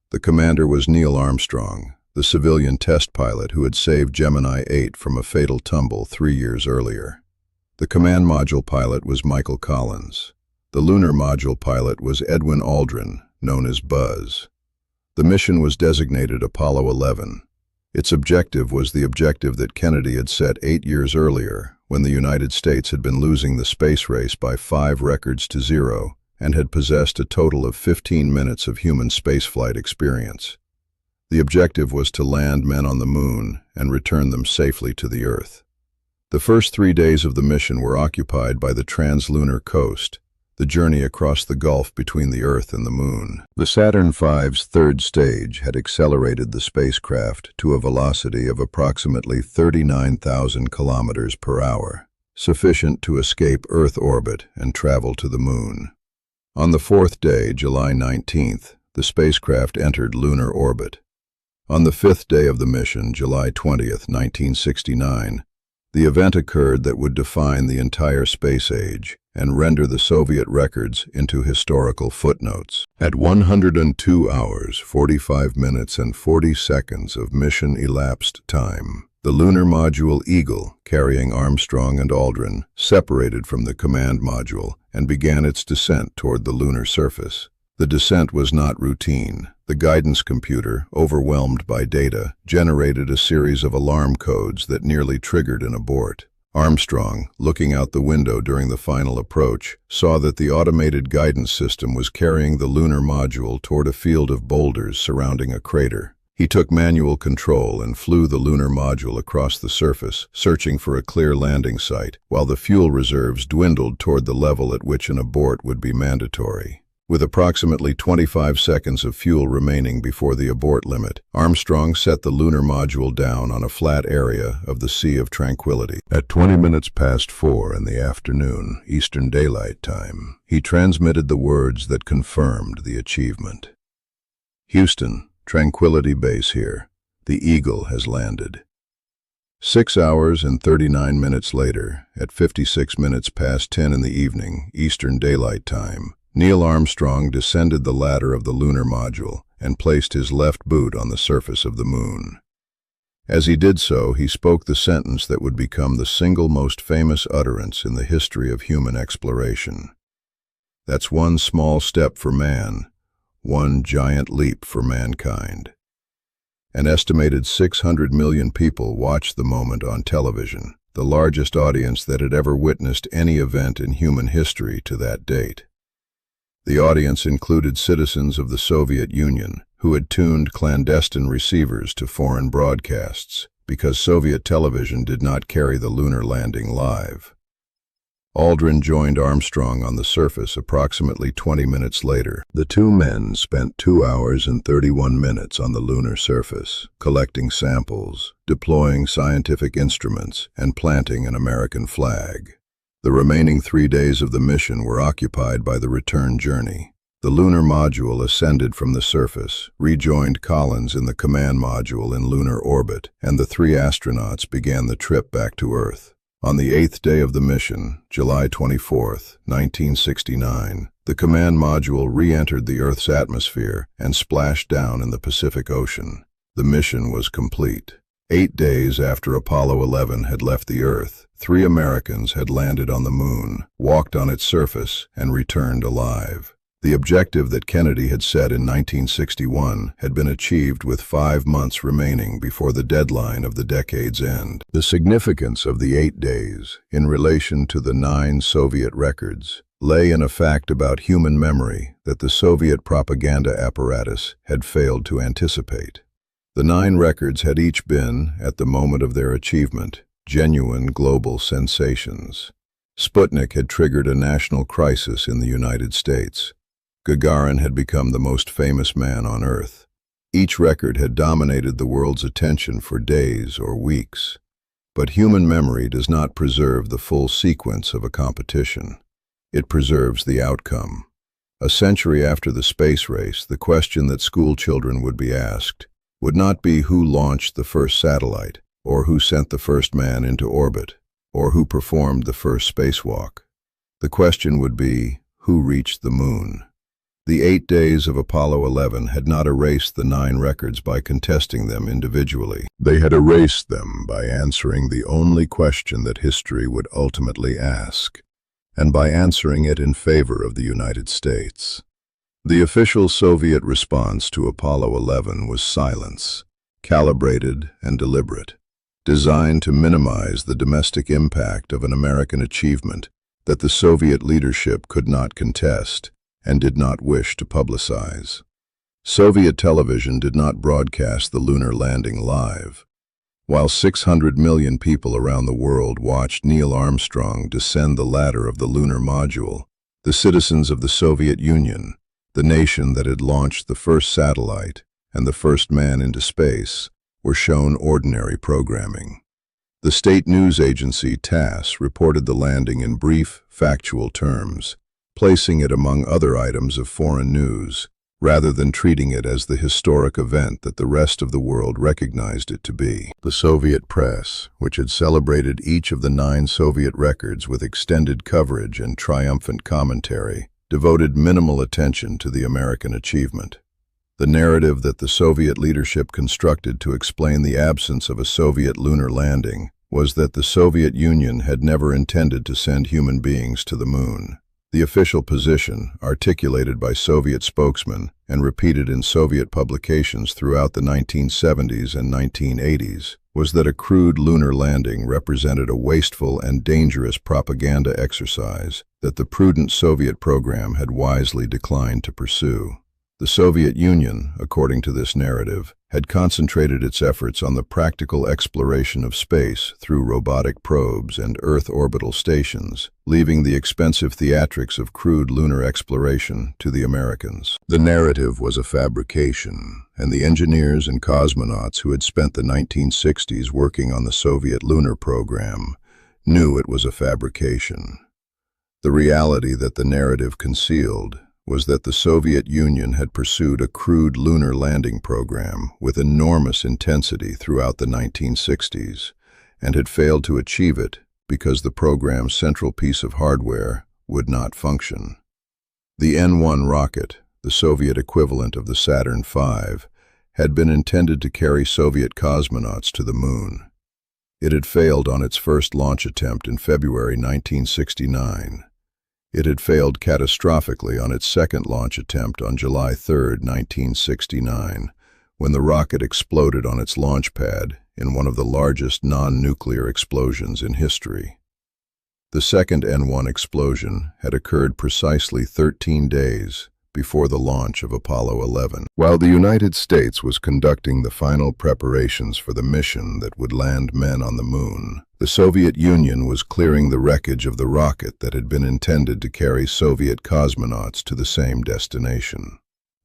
The commander was Neil Armstrong, the civilian test pilot who had saved Gemini 8 from a fatal tumble 3 years earlier. The command module pilot was Michael Collins. The lunar module pilot was Edwin Aldrin, known as Buzz. The mission was designated Apollo 11. Its objective was the objective that Kennedy had set 8 years earlier, when the United States had been losing the space race by 5 records to 0 and had possessed a total of 15 minutes of human spaceflight experience. The objective was to land men on the moon and return them safely to the Earth. The first 3 days of the mission were occupied by the translunar coast, the journey across the gulf between the Earth and the Moon. The Saturn V's third stage had accelerated the spacecraft to a velocity of approximately 39,000 kilometers per hour, sufficient to escape Earth orbit and travel to the Moon. On the 4th day, July 19th, the spacecraft entered lunar orbit. On the 5th day of the mission, July 20th, 1969, the event occurred that would define the entire space age and render the Soviet records into historical footnotes. At 102 hours, 45 minutes and 40 seconds of mission-elapsed time, the lunar module Eagle, carrying Armstrong and Aldrin, separated from the command module and began its descent toward the lunar surface. The descent was not routine. The guidance computer, overwhelmed by data, generated a series of alarm codes that nearly triggered an abort. Armstrong, looking out the window during the final approach, saw that the automated guidance system was carrying the lunar module toward a field of boulders surrounding a crater. He took manual control and flew the lunar module across the surface, searching for a clear landing site, while the fuel reserves dwindled toward the level at which an abort would be mandatory. With approximately 25 seconds of fuel remaining before the abort limit, Armstrong set the lunar module down on a flat area of the Sea of Tranquility. At 20 minutes past 4 in the afternoon, Eastern Daylight Time, he transmitted the words that confirmed the achievement. Houston, Tranquility Base here. The Eagle has landed. 6 hours and 39 minutes later, at 56 minutes past 10 in the evening, Eastern Daylight Time, Neil Armstrong descended the ladder of the lunar module and placed his left boot on the surface of the Moon. As he did so, he spoke the sentence that would become the single most famous utterance in the history of human exploration. "That's one small step for man, one giant leap for mankind." An estimated 600 million people watched the moment on television, the largest audience that had ever witnessed any event in human history to that date. The audience included citizens of the Soviet Union who had tuned clandestine receivers to foreign broadcasts because Soviet television did not carry the lunar landing live. Aldrin joined Armstrong on the surface approximately 20 minutes later. The two men spent 2 hours and 31 minutes on the lunar surface, collecting samples, deploying scientific instruments, and planting an American flag. The remaining 3 days of the mission were occupied by the return journey. The lunar module ascended from the surface, rejoined Collins in the command module in lunar orbit, and the 3 astronauts began the trip back to Earth. On the 8th day of the mission, July 24th, 1969, the command module re-entered the Earth's atmosphere and splashed down in the Pacific Ocean. The mission was complete. 8 days after Apollo 11 had left the Earth, 3 Americans had landed on the Moon, walked on its surface, and returned alive. The objective that Kennedy had set in 1961 had been achieved with 5 months remaining before the deadline of the decade's end. The significance of the 8 days, in relation to the 9 Soviet records, lay in a fact about human memory that the Soviet propaganda apparatus had failed to anticipate. The 9 records had each been, at the moment of their achievement, genuine global sensations. Sputnik had triggered a national crisis in the United States. Gagarin had become the most famous man on Earth. Each record had dominated the world's attention for days or weeks. But human memory does not preserve the full sequence of a competition. It preserves the outcome. A century after the space race, the question that school children would be asked would not be who launched the first satellite, or who sent the first man into orbit, or who performed the first spacewalk. The question would be, who reached the Moon? The 8 days of Apollo 11 had not erased the 9 records by contesting them individually. They had erased them by answering the only question that history would ultimately ask, and by answering it in favor of the United States. The official Soviet response to Apollo 11 was silence, calibrated and deliberate, designed to minimize the domestic impact of an American achievement that the Soviet leadership could not contest and did not wish to publicize. Soviet television did not broadcast the lunar landing live. While 600 million people around the world watched Neil Armstrong descend the ladder of the lunar module, the citizens of the Soviet Union, the nation that had launched the first satellite and the first man into space, were shown ordinary programming. The state news agency TASS reported the landing in brief, factual terms, placing it among other items of foreign news, rather than treating it as the historic event that the rest of the world recognized it to be. The Soviet press, which had celebrated each of the 9 Soviet records with extended coverage and triumphant commentary, devoted minimal attention to the American achievement. The narrative that the Soviet leadership constructed to explain the absence of a Soviet lunar landing was that the Soviet Union had never intended to send human beings to the moon. The official position, articulated by Soviet spokesmen and repeated in Soviet publications throughout the 1970s and 1980s, was that a crude lunar landing represented a wasteful and dangerous propaganda exercise that the prudent Soviet program had wisely declined to pursue. The Soviet Union, according to this narrative, had concentrated its efforts on the practical exploration of space through robotic probes and Earth orbital stations, leaving the expensive theatrics of crude lunar exploration to the Americans. The narrative was a fabrication, and the engineers and cosmonauts who had spent the 1960s working on the Soviet lunar program knew it was a fabrication. The reality that the narrative concealed was that the Soviet Union had pursued a crude lunar landing program with enormous intensity throughout the 1960s and had failed to achieve it because the program's central piece of hardware would not function. The N-1 rocket, the Soviet equivalent of the Saturn V, had been intended to carry Soviet cosmonauts to the moon. It had failed on its first launch attempt in February 1969. It had failed catastrophically on its second launch attempt on July 3, 1969, when the rocket exploded on its launch pad in one of the largest non-nuclear explosions in history. The second N-1 explosion had occurred precisely 13 days before the launch of Apollo 11. While the United States was conducting the final preparations for the mission that would land men on the moon, the Soviet Union was clearing the wreckage of the rocket that had been intended to carry Soviet cosmonauts to the same destination.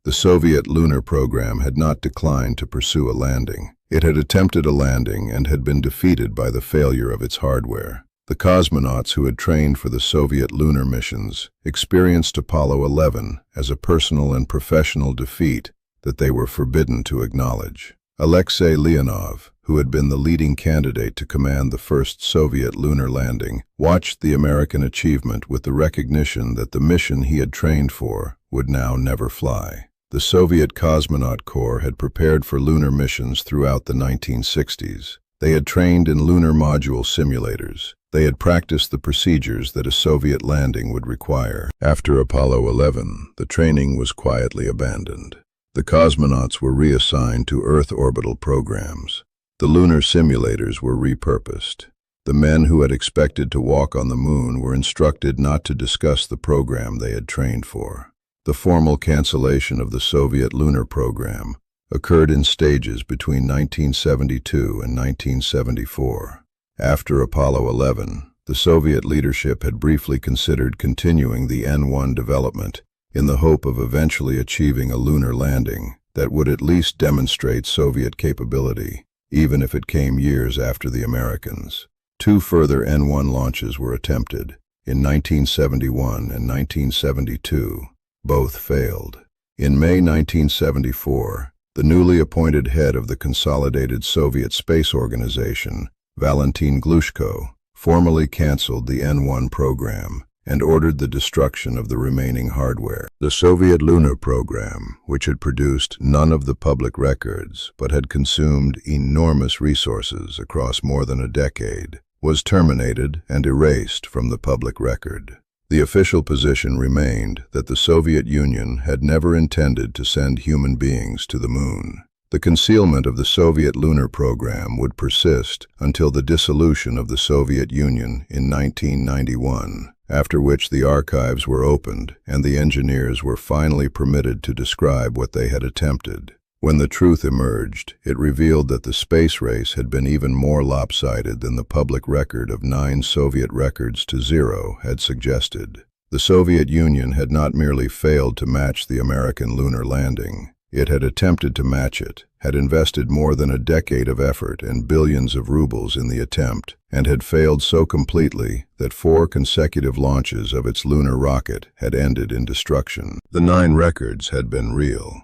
The Soviet lunar program had not declined to pursue a landing. It had attempted a landing and had been defeated by the failure of its hardware. The cosmonauts who had trained for the Soviet lunar missions experienced Apollo 11 as a personal and professional defeat that they were forbidden to acknowledge. Alexei Leonov, who had been the leading candidate to command the first Soviet lunar landing, watched the American achievement with the recognition that the mission he had trained for would now never fly. The Soviet Cosmonaut Corps had prepared for lunar missions throughout the 1960s. They had trained in lunar module simulators. They had practiced the procedures that a Soviet landing would require. After Apollo 11, the training was quietly abandoned. The cosmonauts were reassigned to Earth orbital programs. The lunar simulators were repurposed. The men who had expected to walk on the moon were instructed not to discuss the program they had trained for. The formal cancellation of the Soviet lunar program occurred in stages between 1972 and 1974. After Apollo 11, the Soviet leadership had briefly considered continuing the N-1 development in the hope of eventually achieving a lunar landing that would at least demonstrate Soviet capability, even if it came years after the Americans. 2 further N-1 launches were attempted, in 1971 and 1972. Both failed. In May 1974, the newly appointed head of the Consolidated Soviet Space Organization, Valentina Tereshkova, formally canceled the N-1 program and ordered the destruction of the remaining hardware. The Soviet lunar program, which had produced none of the public records but had consumed enormous resources across more than a decade, was terminated and erased from the public record. The official position remained that the Soviet Union had never intended to send human beings to the moon. The concealment of the Soviet lunar program would persist until the dissolution of the Soviet Union in 1991, after which the archives were opened and the engineers were finally permitted to describe what they had attempted. When the truth emerged, it revealed that the space race had been even more lopsided than the public record of 9 Soviet records to 0 had suggested. The Soviet Union had not merely failed to match the American lunar landing. It had attempted to match it, had invested more than a decade of effort and billions of rubles in the attempt, and had failed so completely that 4 consecutive launches of its lunar rocket had ended in destruction. The 9 records had been real.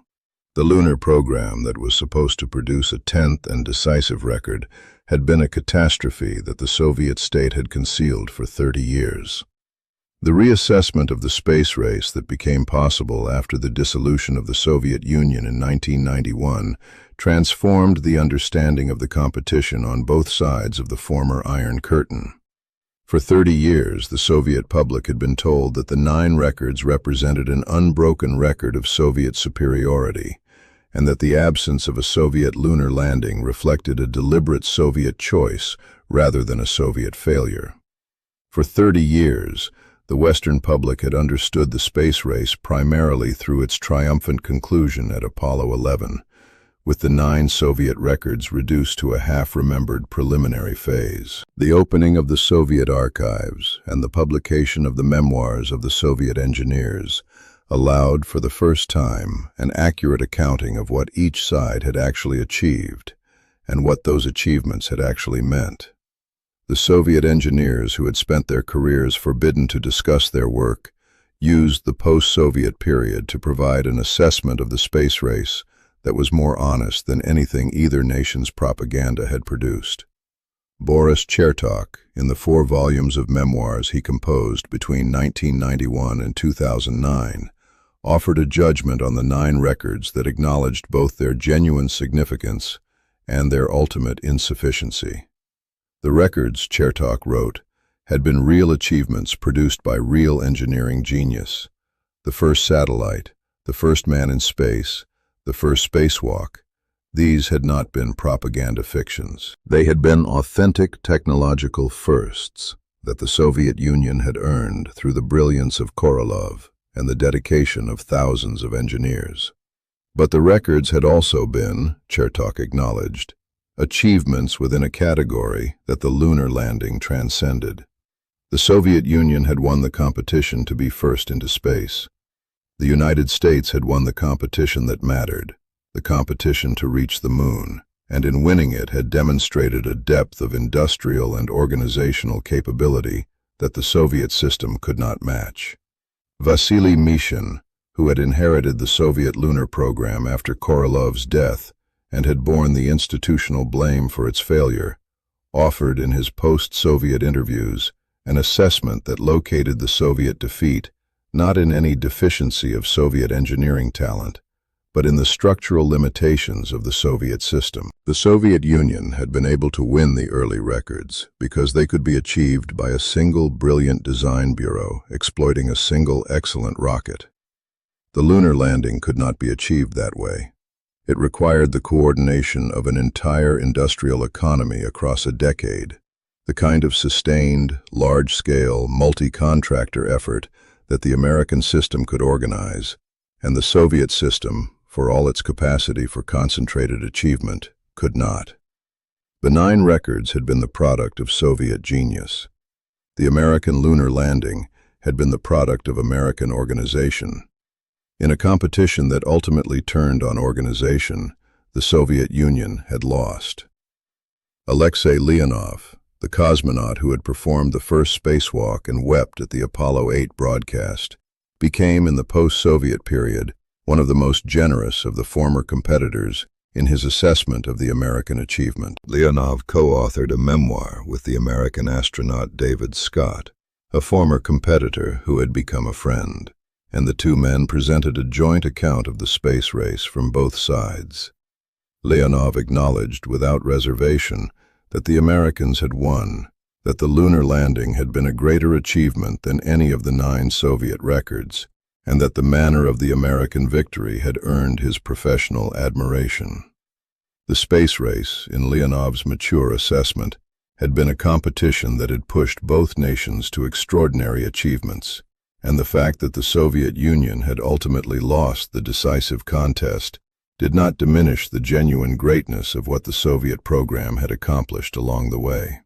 The lunar program that was supposed to produce a 10th and decisive record had been a catastrophe that the Soviet state had concealed for 30 years. The reassessment of the space race that became possible after the dissolution of the Soviet Union in 1991 transformed the understanding of the competition on both sides of the former Iron Curtain. For 30 years, the Soviet public had been told that the 9 records represented an unbroken record of Soviet superiority, and that the absence of a Soviet lunar landing reflected a deliberate Soviet choice rather than a Soviet failure. For 30 years, the Western public had understood the space race primarily through its triumphant conclusion at Apollo 11, with the 9 Soviet records reduced to a half-remembered preliminary phase. The opening of the Soviet archives and the publication of the memoirs of the Soviet engineers allowed for the first time an accurate accounting of what each side had actually achieved and what those achievements had actually meant. The Soviet engineers, who had spent their careers forbidden to discuss their work, used the post-Soviet period to provide an assessment of the space race that was more honest than anything either nation's propaganda had produced. Boris Chertok, in the 4 volumes of memoirs he composed between 1991 and 2009, offered a judgment on the 9 records that acknowledged both their genuine significance and their ultimate insufficiency. The records, Chertok wrote, had been real achievements produced by real engineering genius. The first satellite, the first man in space, the first spacewalk, these had not been propaganda fictions. They had been authentic technological firsts that the Soviet Union had earned through the brilliance of Korolev and the dedication of thousands of engineers. But the records had also been, Chertok acknowledged, achievements within a category that the lunar landing transcended. The Soviet Union had won the competition to be first into space. The United States had won the competition that mattered, the competition to reach the moon, and in winning it had demonstrated a depth of industrial and organizational capability that the Soviet system could not match. Vasily Mishin, who had inherited the Soviet lunar program after Korolev's death and had borne the institutional blame for its failure, offered in his post-Soviet interviews an assessment that located the Soviet defeat not in any deficiency of Soviet engineering talent, but in the structural limitations of the Soviet system. The Soviet Union had been able to win the early records because they could be achieved by a single brilliant design bureau exploiting a single excellent rocket. The lunar landing could not be achieved that way. It required the coordination of an entire industrial economy across a decade, the kind of sustained, large-scale, multi-contractor effort that the American system could organize, and the Soviet system, for all its capacity for concentrated achievement, could not. The 9 records had been the product of Soviet genius. The American lunar landing had been the product of American organization. In a competition that ultimately turned on organization, the Soviet Union had lost. Alexei Leonov, the cosmonaut who had performed the first spacewalk and wept at the Apollo 8 broadcast, became in the post-Soviet period one of the most generous of the former competitors in his assessment of the American achievement. Leonov co-authored a memoir with the American astronaut David Scott a former competitor who had become a friend, and the two men presented a joint account of the space race from both sides. Leonov acknowledged without reservation that the Americans had won, that the lunar landing had been a greater achievement than any of the 9 Soviet records, and that the manner of the American victory had earned his professional admiration. The space race, in Leonov's mature assessment, had been a competition that had pushed both nations to extraordinary achievements, and the fact that the Soviet Union had ultimately lost the decisive contest did not diminish the genuine greatness of what the Soviet program had accomplished along the way.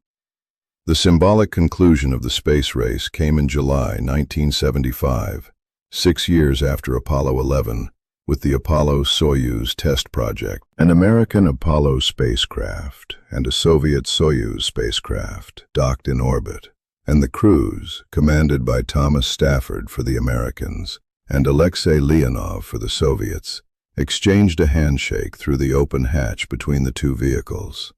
The symbolic conclusion of the space race came in July 1975, 6 years after Apollo 11, with the Apollo-Soyuz test project. An American Apollo spacecraft and a Soviet Soyuz spacecraft docked in orbit, and the crews, commanded by Thomas Stafford for the Americans and Alexei Leonov for the Soviets, exchanged a handshake through the open hatch between the two vehicles.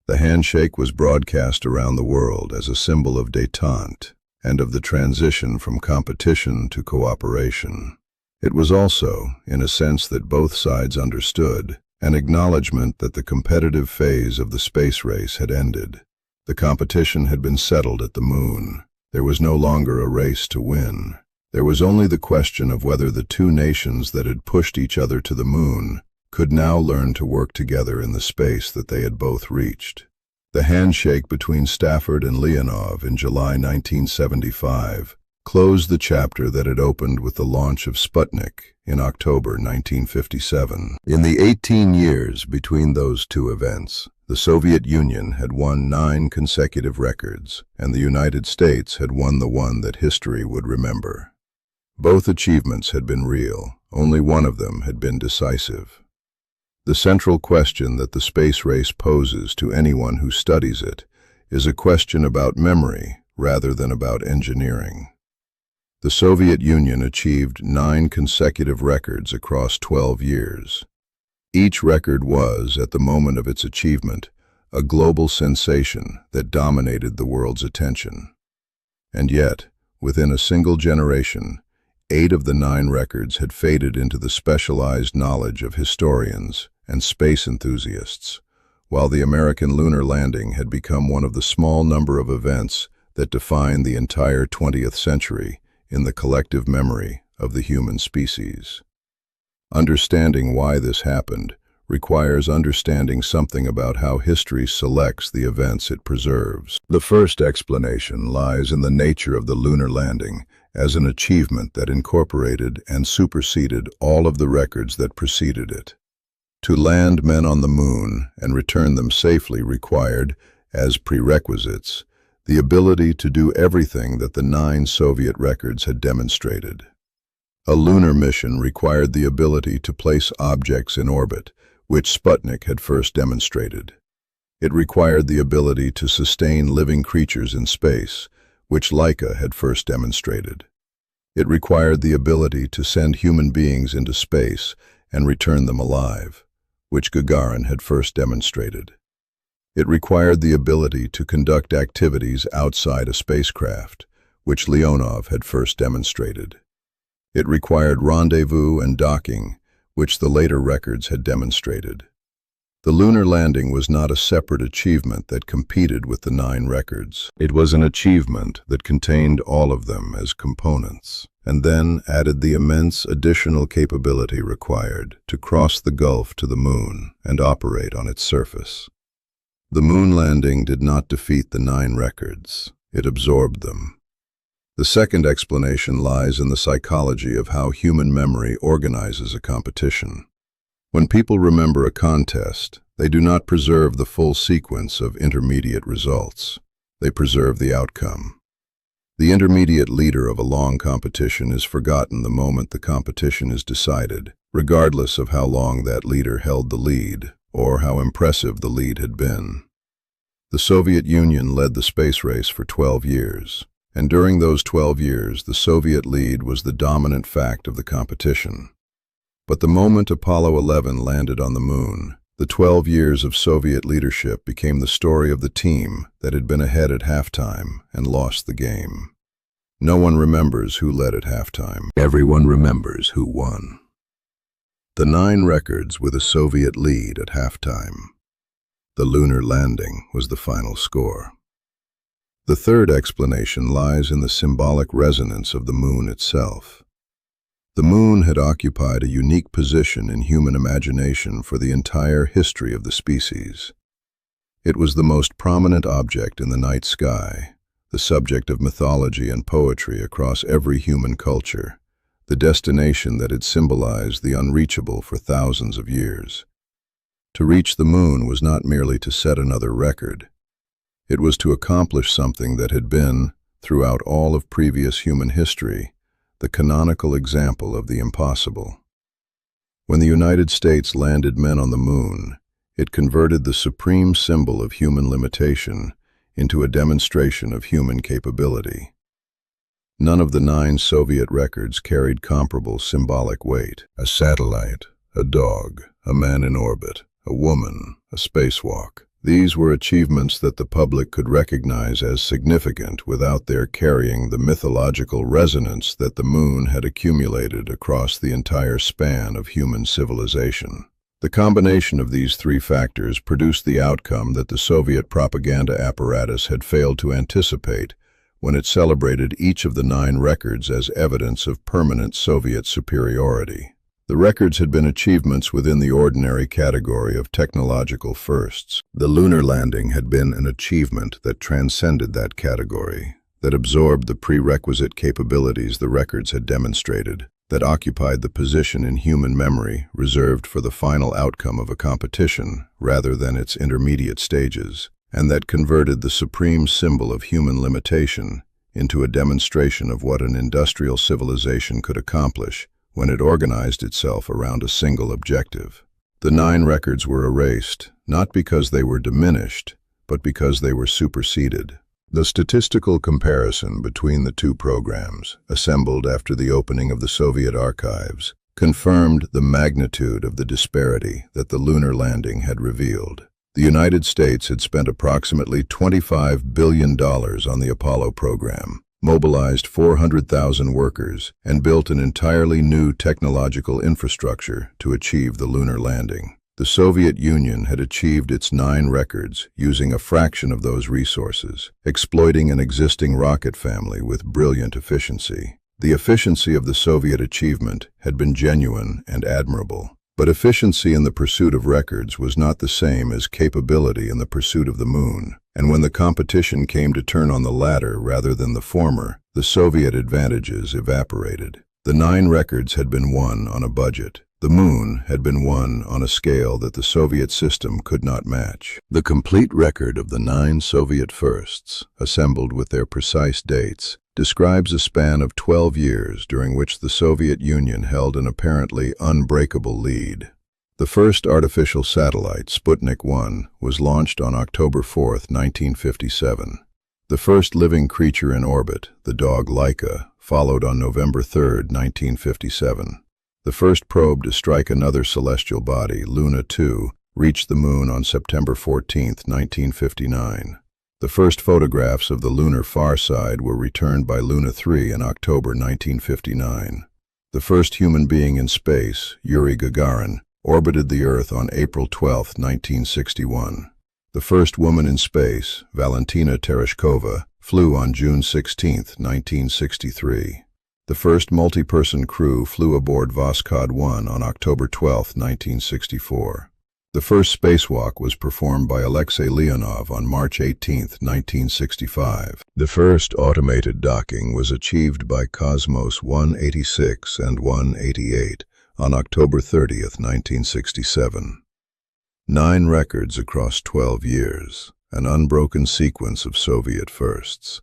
The handshake was broadcast around the world as a symbol of détente and of the transition from competition to cooperation. It was also, in a sense that both sides understood, an acknowledgement that the competitive phase of the space race had ended. The competition had been settled at the moon. There was no longer a race to win. There was only the question of whether the two nations that had pushed each other to the moon could now learn to work together in the space that they had both reached. The handshake between Stafford and Leonov in July 1975 closed the chapter that had opened with the launch of Sputnik in October 1957. In the 18 years between those two events, the Soviet Union had won 9 consecutive records, and the United States had won the one that history would remember. Both achievements had been real, only one of them had been decisive. The central question that the space race poses to anyone who studies it is a question about memory rather than about engineering. The Soviet Union achieved 9 consecutive records across 12 years. Each record was, at the moment of its achievement, a global sensation that dominated the world's attention. And yet, within a single generation, 8 of the 9 records had faded into the specialized knowledge of historians and space enthusiasts, while the American lunar landing had become one of the small number of events that defined the entire 20th century in the collective memory of the human species. Understanding why this happened requires understanding something about how history selects the events it preserves. The first explanation lies in the nature of the lunar landing as an achievement that incorporated and superseded all of the records that preceded it. To land men on the moon and return them safely required, as prerequisites, the ability to do everything that the 9 Soviet records had demonstrated. A lunar mission required the ability to place objects in orbit, which Sputnik had first demonstrated. It required the ability to sustain living creatures in space, which Laika had first demonstrated. It required the ability to send human beings into space and return them alive, which Gagarin had first demonstrated. It required the ability to conduct activities outside a spacecraft, which Leonov had first demonstrated. It required rendezvous and docking, which the later records had demonstrated. The lunar landing was not a separate achievement that competed with the 9 records. It was an achievement that contained all of them as components, and then added the immense additional capability required to cross the gulf to the moon and operate on its surface. The moon landing did not defeat the 9 records, it absorbed them. The second explanation lies in the psychology of how human memory organizes a competition. When people remember a contest, they do not preserve the full sequence of intermediate results. They preserve the outcome. The intermediate leader of a long competition is forgotten the moment the competition is decided, regardless of how long that leader held the lead or how impressive the lead had been. The Soviet Union led the space race for 12 years, and during those 12 years the Soviet lead was the dominant fact of the competition. But the moment Apollo 11 landed on the moon, the 12 years of Soviet leadership became the story of the team that had been ahead at halftime and lost the game. No one remembers who led at halftime. Everyone remembers who won. The 9 records with a Soviet lead at halftime. The lunar landing was the final score. The third explanation lies in the symbolic resonance of the moon itself. The moon had occupied a unique position in human imagination for the entire history of the species. It was the most prominent object in the night sky, the subject of mythology and poetry across every human culture, the destination that had symbolized the unreachable for thousands of years. To reach the moon was not merely to set another record. It was to accomplish something that had been, throughout all of previous human history, the canonical example of the impossible. When the United States landed men on the moon, it converted the supreme symbol of human limitation into a demonstration of human capability. None of the 9 Soviet records carried comparable symbolic weight. A satellite, a dog, a man in orbit, a woman, a spacewalk. These were achievements that the public could recognize as significant without their carrying the mythological resonance that the moon had accumulated across the entire span of human civilization. The combination of these 3 factors produced the outcome that the Soviet propaganda apparatus had failed to anticipate when it celebrated each of the 9 records as evidence of permanent Soviet superiority. The records had been achievements within the ordinary category of technological firsts. The lunar landing had been an achievement that transcended that category, that absorbed the prerequisite capabilities the records had demonstrated, that occupied the position in human memory reserved for the final outcome of a competition rather than its intermediate stages, and that converted the supreme symbol of human limitation into a demonstration of what an industrial civilization could accomplish when it organized itself around a single objective. The 9 records were erased, not because they were diminished, but because they were superseded. The statistical comparison between the 2 programs, assembled after the opening of the Soviet archives, confirmed the magnitude of the disparity that the lunar landing had revealed. The United States had spent approximately $25 billion on the Apollo program, mobilized 400,000 workers, and built an entirely new technological infrastructure to achieve the lunar landing. The Soviet Union had achieved its 9 records using a fraction of those resources, exploiting an existing rocket family with brilliant efficiency. The efficiency of the Soviet achievement had been genuine and admirable. But efficiency in the pursuit of records was not the same as capability in the pursuit of the moon, and when the competition came to turn on the latter rather than the former, the Soviet advantages evaporated. The 9 records had been won on a budget. The moon had been won on a scale that the Soviet system could not match. The complete record of the 9 Soviet firsts, assembled with their precise dates, describes a span of 12 years during which the Soviet Union held an apparently unbreakable lead. The first artificial satellite, Sputnik 1, was launched on October 4, 1957. The first living creature in orbit, the dog Laika, followed on November 3, 1957. The first probe to strike another celestial body, Luna 2, reached the moon on September 14, 1959. The first photographs of the lunar far side were returned by Luna 3 in October 1959. The first human being in space, Yuri Gagarin, orbited the Earth on April 12, 1961. The first woman in space, Valentina Tereshkova, flew on June 16, 1963. The first multi-person crew flew aboard Voskhod 1 on October 12, 1964. The first spacewalk was performed by Alexei Leonov on March 18, 1965. The first automated docking was achieved by Cosmos 186 and 188 on October 30, 1967. 9 records across 12 years, an unbroken sequence of Soviet firsts.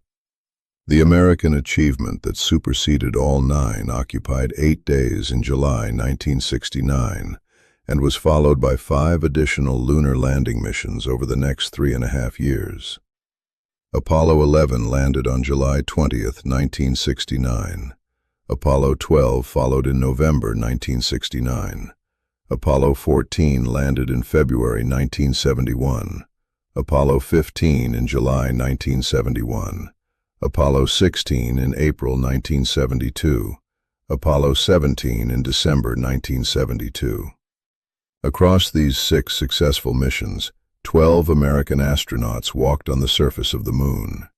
The American achievement that superseded all 9 occupied 8 days in July 1969 and was followed by 5 additional lunar landing missions over the next 3.5 years. Apollo 11 landed on July 20, 1969. Apollo 12 followed in November 1969. Apollo 14 landed in February 1971. Apollo 15 in July 1971. Apollo 16 in April 1972, Apollo 17 in December 1972. Across these 6 successful missions, 12 American astronauts walked on the surface of the Moon.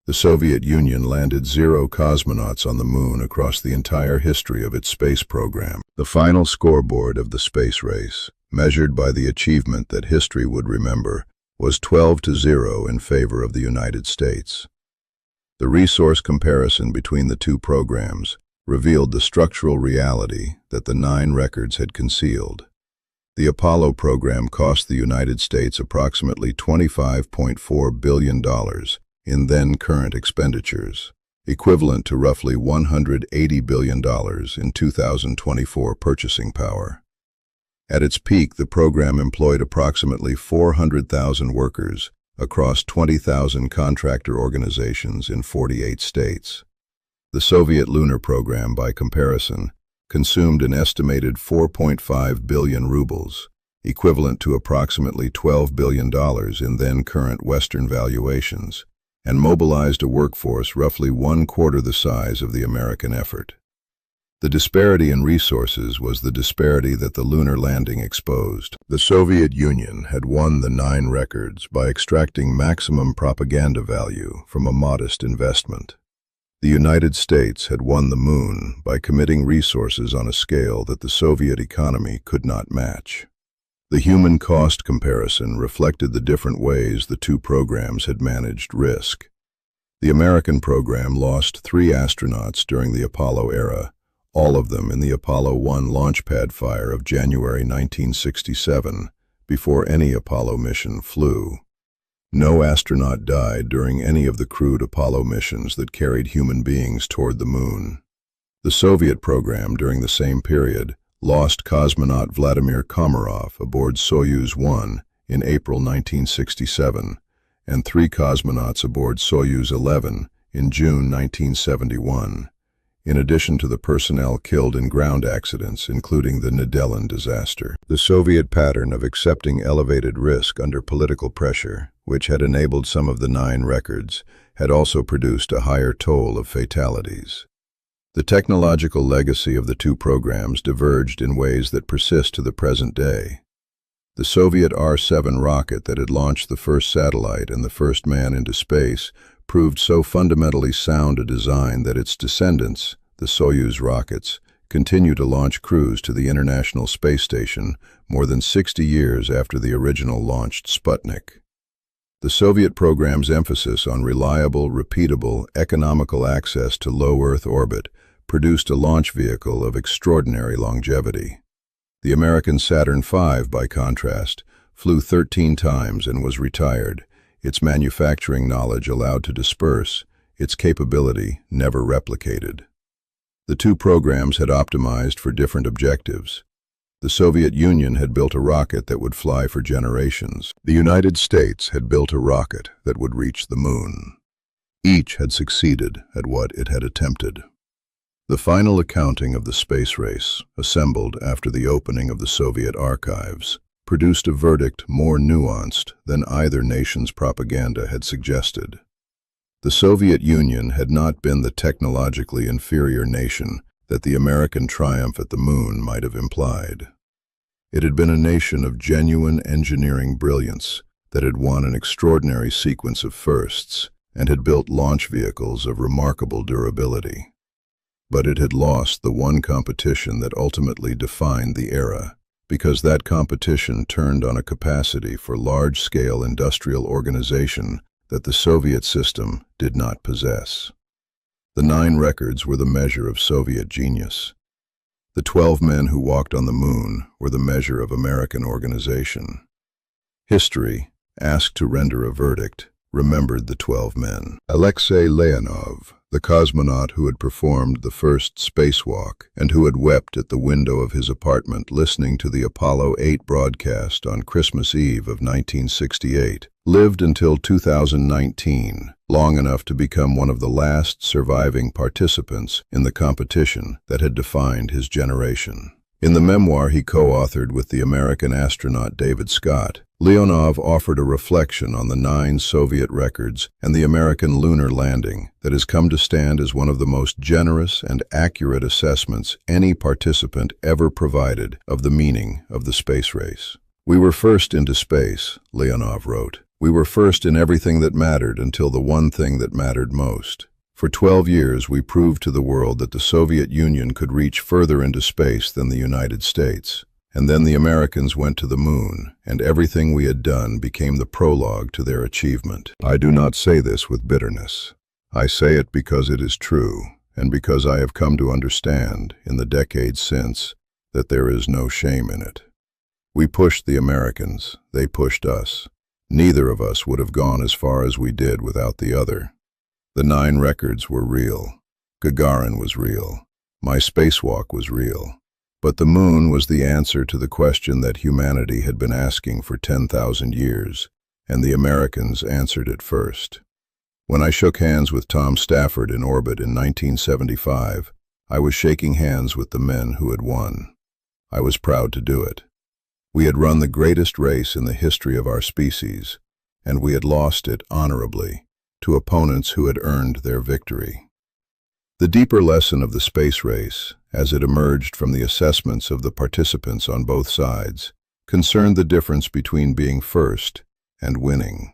The Soviet Union landed 0 cosmonauts on the Moon across the entire history of its space program. The final scoreboard of the space race, measured by the achievement that history would remember, was 12-0 in favor of the United States. The resource comparison between the 2 programs revealed the structural reality that the 9 records had concealed. The Apollo program cost the United States approximately $25.4 billion in then-current expenditures, equivalent to roughly $180 billion in 2024 purchasing power. At its peak, the program employed approximately 400,000 workers across 20,000 contractor organizations in 48 states. The Soviet lunar program, by comparison, consumed an estimated 4.5 billion rubles, equivalent to approximately $12 billion in then-current Western valuations, and mobilized a workforce roughly 1/4 the size of the American effort. The disparity in resources was the disparity that the lunar landing exposed. The Soviet Union had won the 9 records by extracting maximum propaganda value from a modest investment. The United States had won the Moon by committing resources on a scale that the Soviet economy could not match. The human cost comparison reflected the different ways the 2 programs had managed risk. The American program lost 3 astronauts during the Apollo era, all of them in the Apollo 1 launchpad fire of January 1967, before any Apollo mission flew. No astronaut died during any of the crewed Apollo missions that carried human beings toward the Moon. The Soviet program during the same period lost cosmonaut Vladimir Komarov aboard Soyuz 1 in April 1967, and 3 cosmonauts aboard Soyuz 11 in June 1971. In addition to the personnel killed in ground accidents, including the Nedelin disaster. The Soviet pattern of accepting elevated risk under political pressure, which had enabled some of the 9 records, had also produced a higher toll of fatalities. The technological legacy of the 2 programs diverged in ways that persist to the present day. The Soviet R-7 rocket that had launched the first satellite and the first man into space proved so fundamentally sound a design that its descendants, the Soyuz rockets, continue to launch crews to the International Space Station more than 60 years after the original launched Sputnik. The Soviet program's emphasis on reliable, repeatable, economical access to low Earth orbit produced a launch vehicle of extraordinary longevity. The American Saturn V, by contrast, flew 13 times and was retired, its manufacturing knowledge allowed to disperse, its capability never replicated. The 2 programs had optimized for different objectives. The Soviet Union had built a rocket that would fly for generations. The United States had built a rocket that would reach the Moon. Each had succeeded at what it had attempted. The final accounting of the space race, assembled after the opening of the Soviet archives, produced a verdict more nuanced than either nation's propaganda had suggested. The Soviet Union had not been the technologically inferior nation that the American triumph at the Moon might have implied. It had been a nation of genuine engineering brilliance that had won an extraordinary sequence of firsts and had built launch vehicles of remarkable durability. But it had lost the one competition that ultimately defined the era, because that competition turned on a capacity for large-scale industrial organization that the Soviet system did not possess. The 9 records were the measure of Soviet genius. The 12 men who walked on the Moon were the measure of American organization. History, asked to render a verdict, remembered the 12 men. Alexei Leonov, the cosmonaut who had performed the first spacewalk and who had wept at the window of his apartment listening to the Apollo 8 broadcast on Christmas Eve of 1968, lived until 2019, long enough to become one of the last surviving participants in the competition that had defined his generation. In the memoir he co-authored with the American astronaut David Scott, Leonov offered a reflection on the 9 Soviet records and the American lunar landing that has come to stand as one of the most generous and accurate assessments any participant ever provided of the meaning of the space race. "We were first into space," Leonov wrote. "We were first in everything that mattered until the one thing that mattered most. For 12 years we proved to the world that the Soviet Union could reach further into space than the United States. And then the Americans went to the moon, and everything we had done became the prologue to their achievement." I do not say this with bitterness. I say it because it is true, and because I have come to understand, in the decades since, that there is no shame in it. We pushed the Americans, they pushed us. Neither of us would have gone as far as we did without the other. The 9 records were real. Gagarin was real. My spacewalk was real. But the moon was the answer to the question that humanity had been asking for 10,000 years, and the Americans answered it first. When I shook hands with Tom Stafford in orbit in 1975, I was shaking hands with the men who had won. I was proud to do it. We had run the greatest race in the history of our species, and we had lost it honorably to opponents who had earned their victory. The deeper lesson of the space race, as it emerged from the assessments of the participants on both sides, concerned the difference between being first and winning.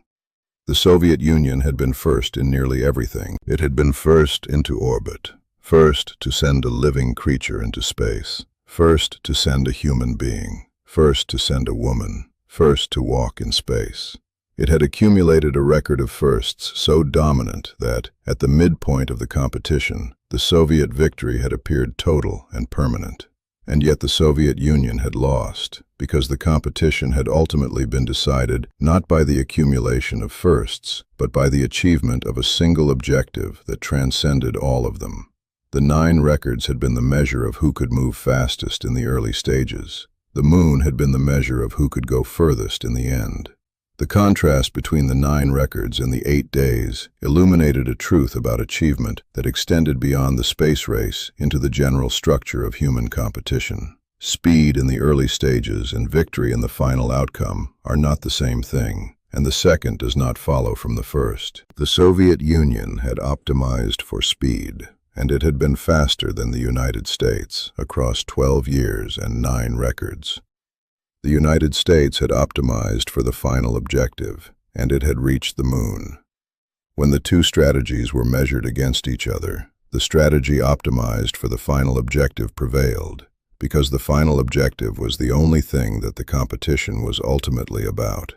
The Soviet Union had been first in nearly everything. It had been first into orbit, first to send a living creature into space, first to send a human being, first to send a woman, first to walk in space. It had accumulated a record of firsts so dominant that, at the midpoint of the competition, the Soviet victory had appeared total and permanent. And yet the Soviet Union had lost, because the competition had ultimately been decided not by the accumulation of firsts, but by the achievement of a single objective that transcended all of them. The 9 records had been the measure of who could move fastest in the early stages. The moon had been the measure of who could go furthest in the end. The contrast between the 9 records and the 8 days illuminated a truth about achievement that extended beyond the space race into the general structure of human competition. Speed in the early stages and victory in the final outcome are not the same thing, and the second does not follow from the first. The Soviet Union had optimized for speed, and it had been faster than the United States across 12 years and 9 records. The United States had optimized for the final objective, and it had reached the moon. When the 2 strategies were measured against each other, the strategy optimized for the final objective prevailed, because the final objective was the only thing that the competition was ultimately about.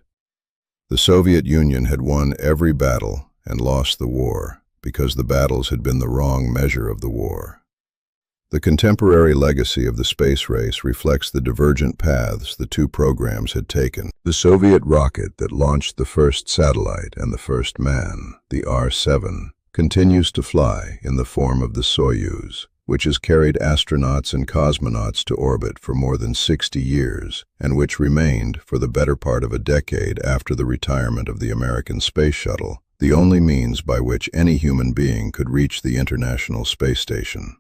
The Soviet Union had won every battle and lost the war, because the battles had been the wrong measure of the war. The contemporary legacy of the space race reflects the divergent paths the 2 programs had taken. The Soviet rocket that launched the first satellite and the first man, the R-7, continues to fly in the form of the Soyuz, which has carried astronauts and cosmonauts to orbit for more than 60 years, and which remained for the better part of a decade after the retirement of the American space shuttle, the only means by which any human being could reach the International Space Station.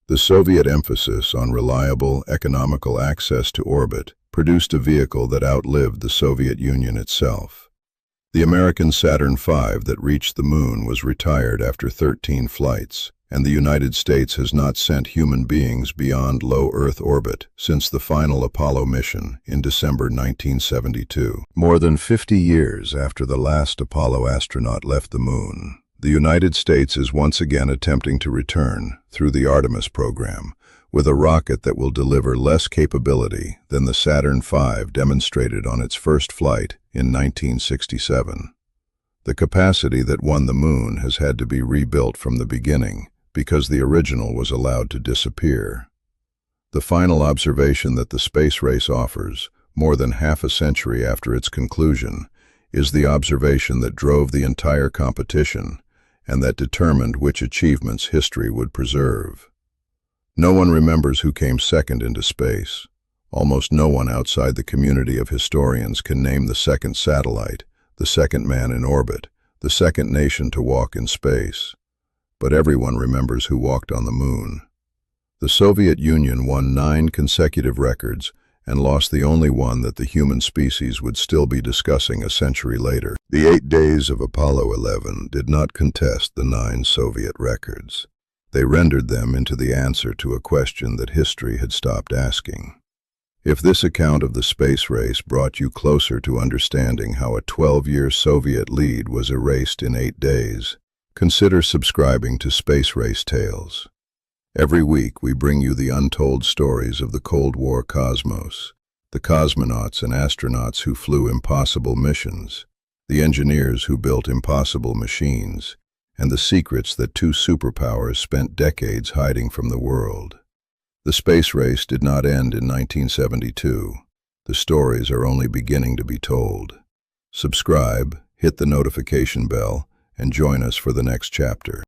The Soviet emphasis on reliable, economical access to orbit produced a vehicle that outlived the Soviet Union itself. The American Saturn V that reached the moon was retired after 13 flights, and the United States has not sent human beings beyond low Earth orbit since the final Apollo mission in December 1972. More than 50 years after the last Apollo astronaut left the moon, the United States is once again attempting to return, through the Artemis program, with a rocket that will deliver less capability than the Saturn V demonstrated on its first flight in 1967. The capacity that won the moon has had to be rebuilt from the beginning, because the original was allowed to disappear. The final observation that the space race offers, more than half a century after its conclusion, is the observation that drove the entire competition, and that determined which achievements history would preserve. No one remembers who came second into space. Almost no one outside the community of historians can name the second satellite, the second man in orbit, the second nation to walk in space. But everyone remembers who walked on the moon. The Soviet Union won 9 consecutive records and lost the only one that the human species would still be discussing a century later. The 8 days of Apollo 11 did not contest the 9 Soviet records. They rendered them into the answer to a question that history had stopped asking. If this account of the space race brought you closer to understanding how a 12-year Soviet lead was erased in 8 days, consider subscribing to Space Race Tales. Every week we bring you the untold stories of the Cold War cosmos, the cosmonauts and astronauts who flew impossible missions, the engineers who built impossible machines, and the secrets that 2 superpowers spent decades hiding from the world. The space race did not end in 1972. The stories are only beginning to be told. Subscribe, hit the notification bell, and join us for the next chapter.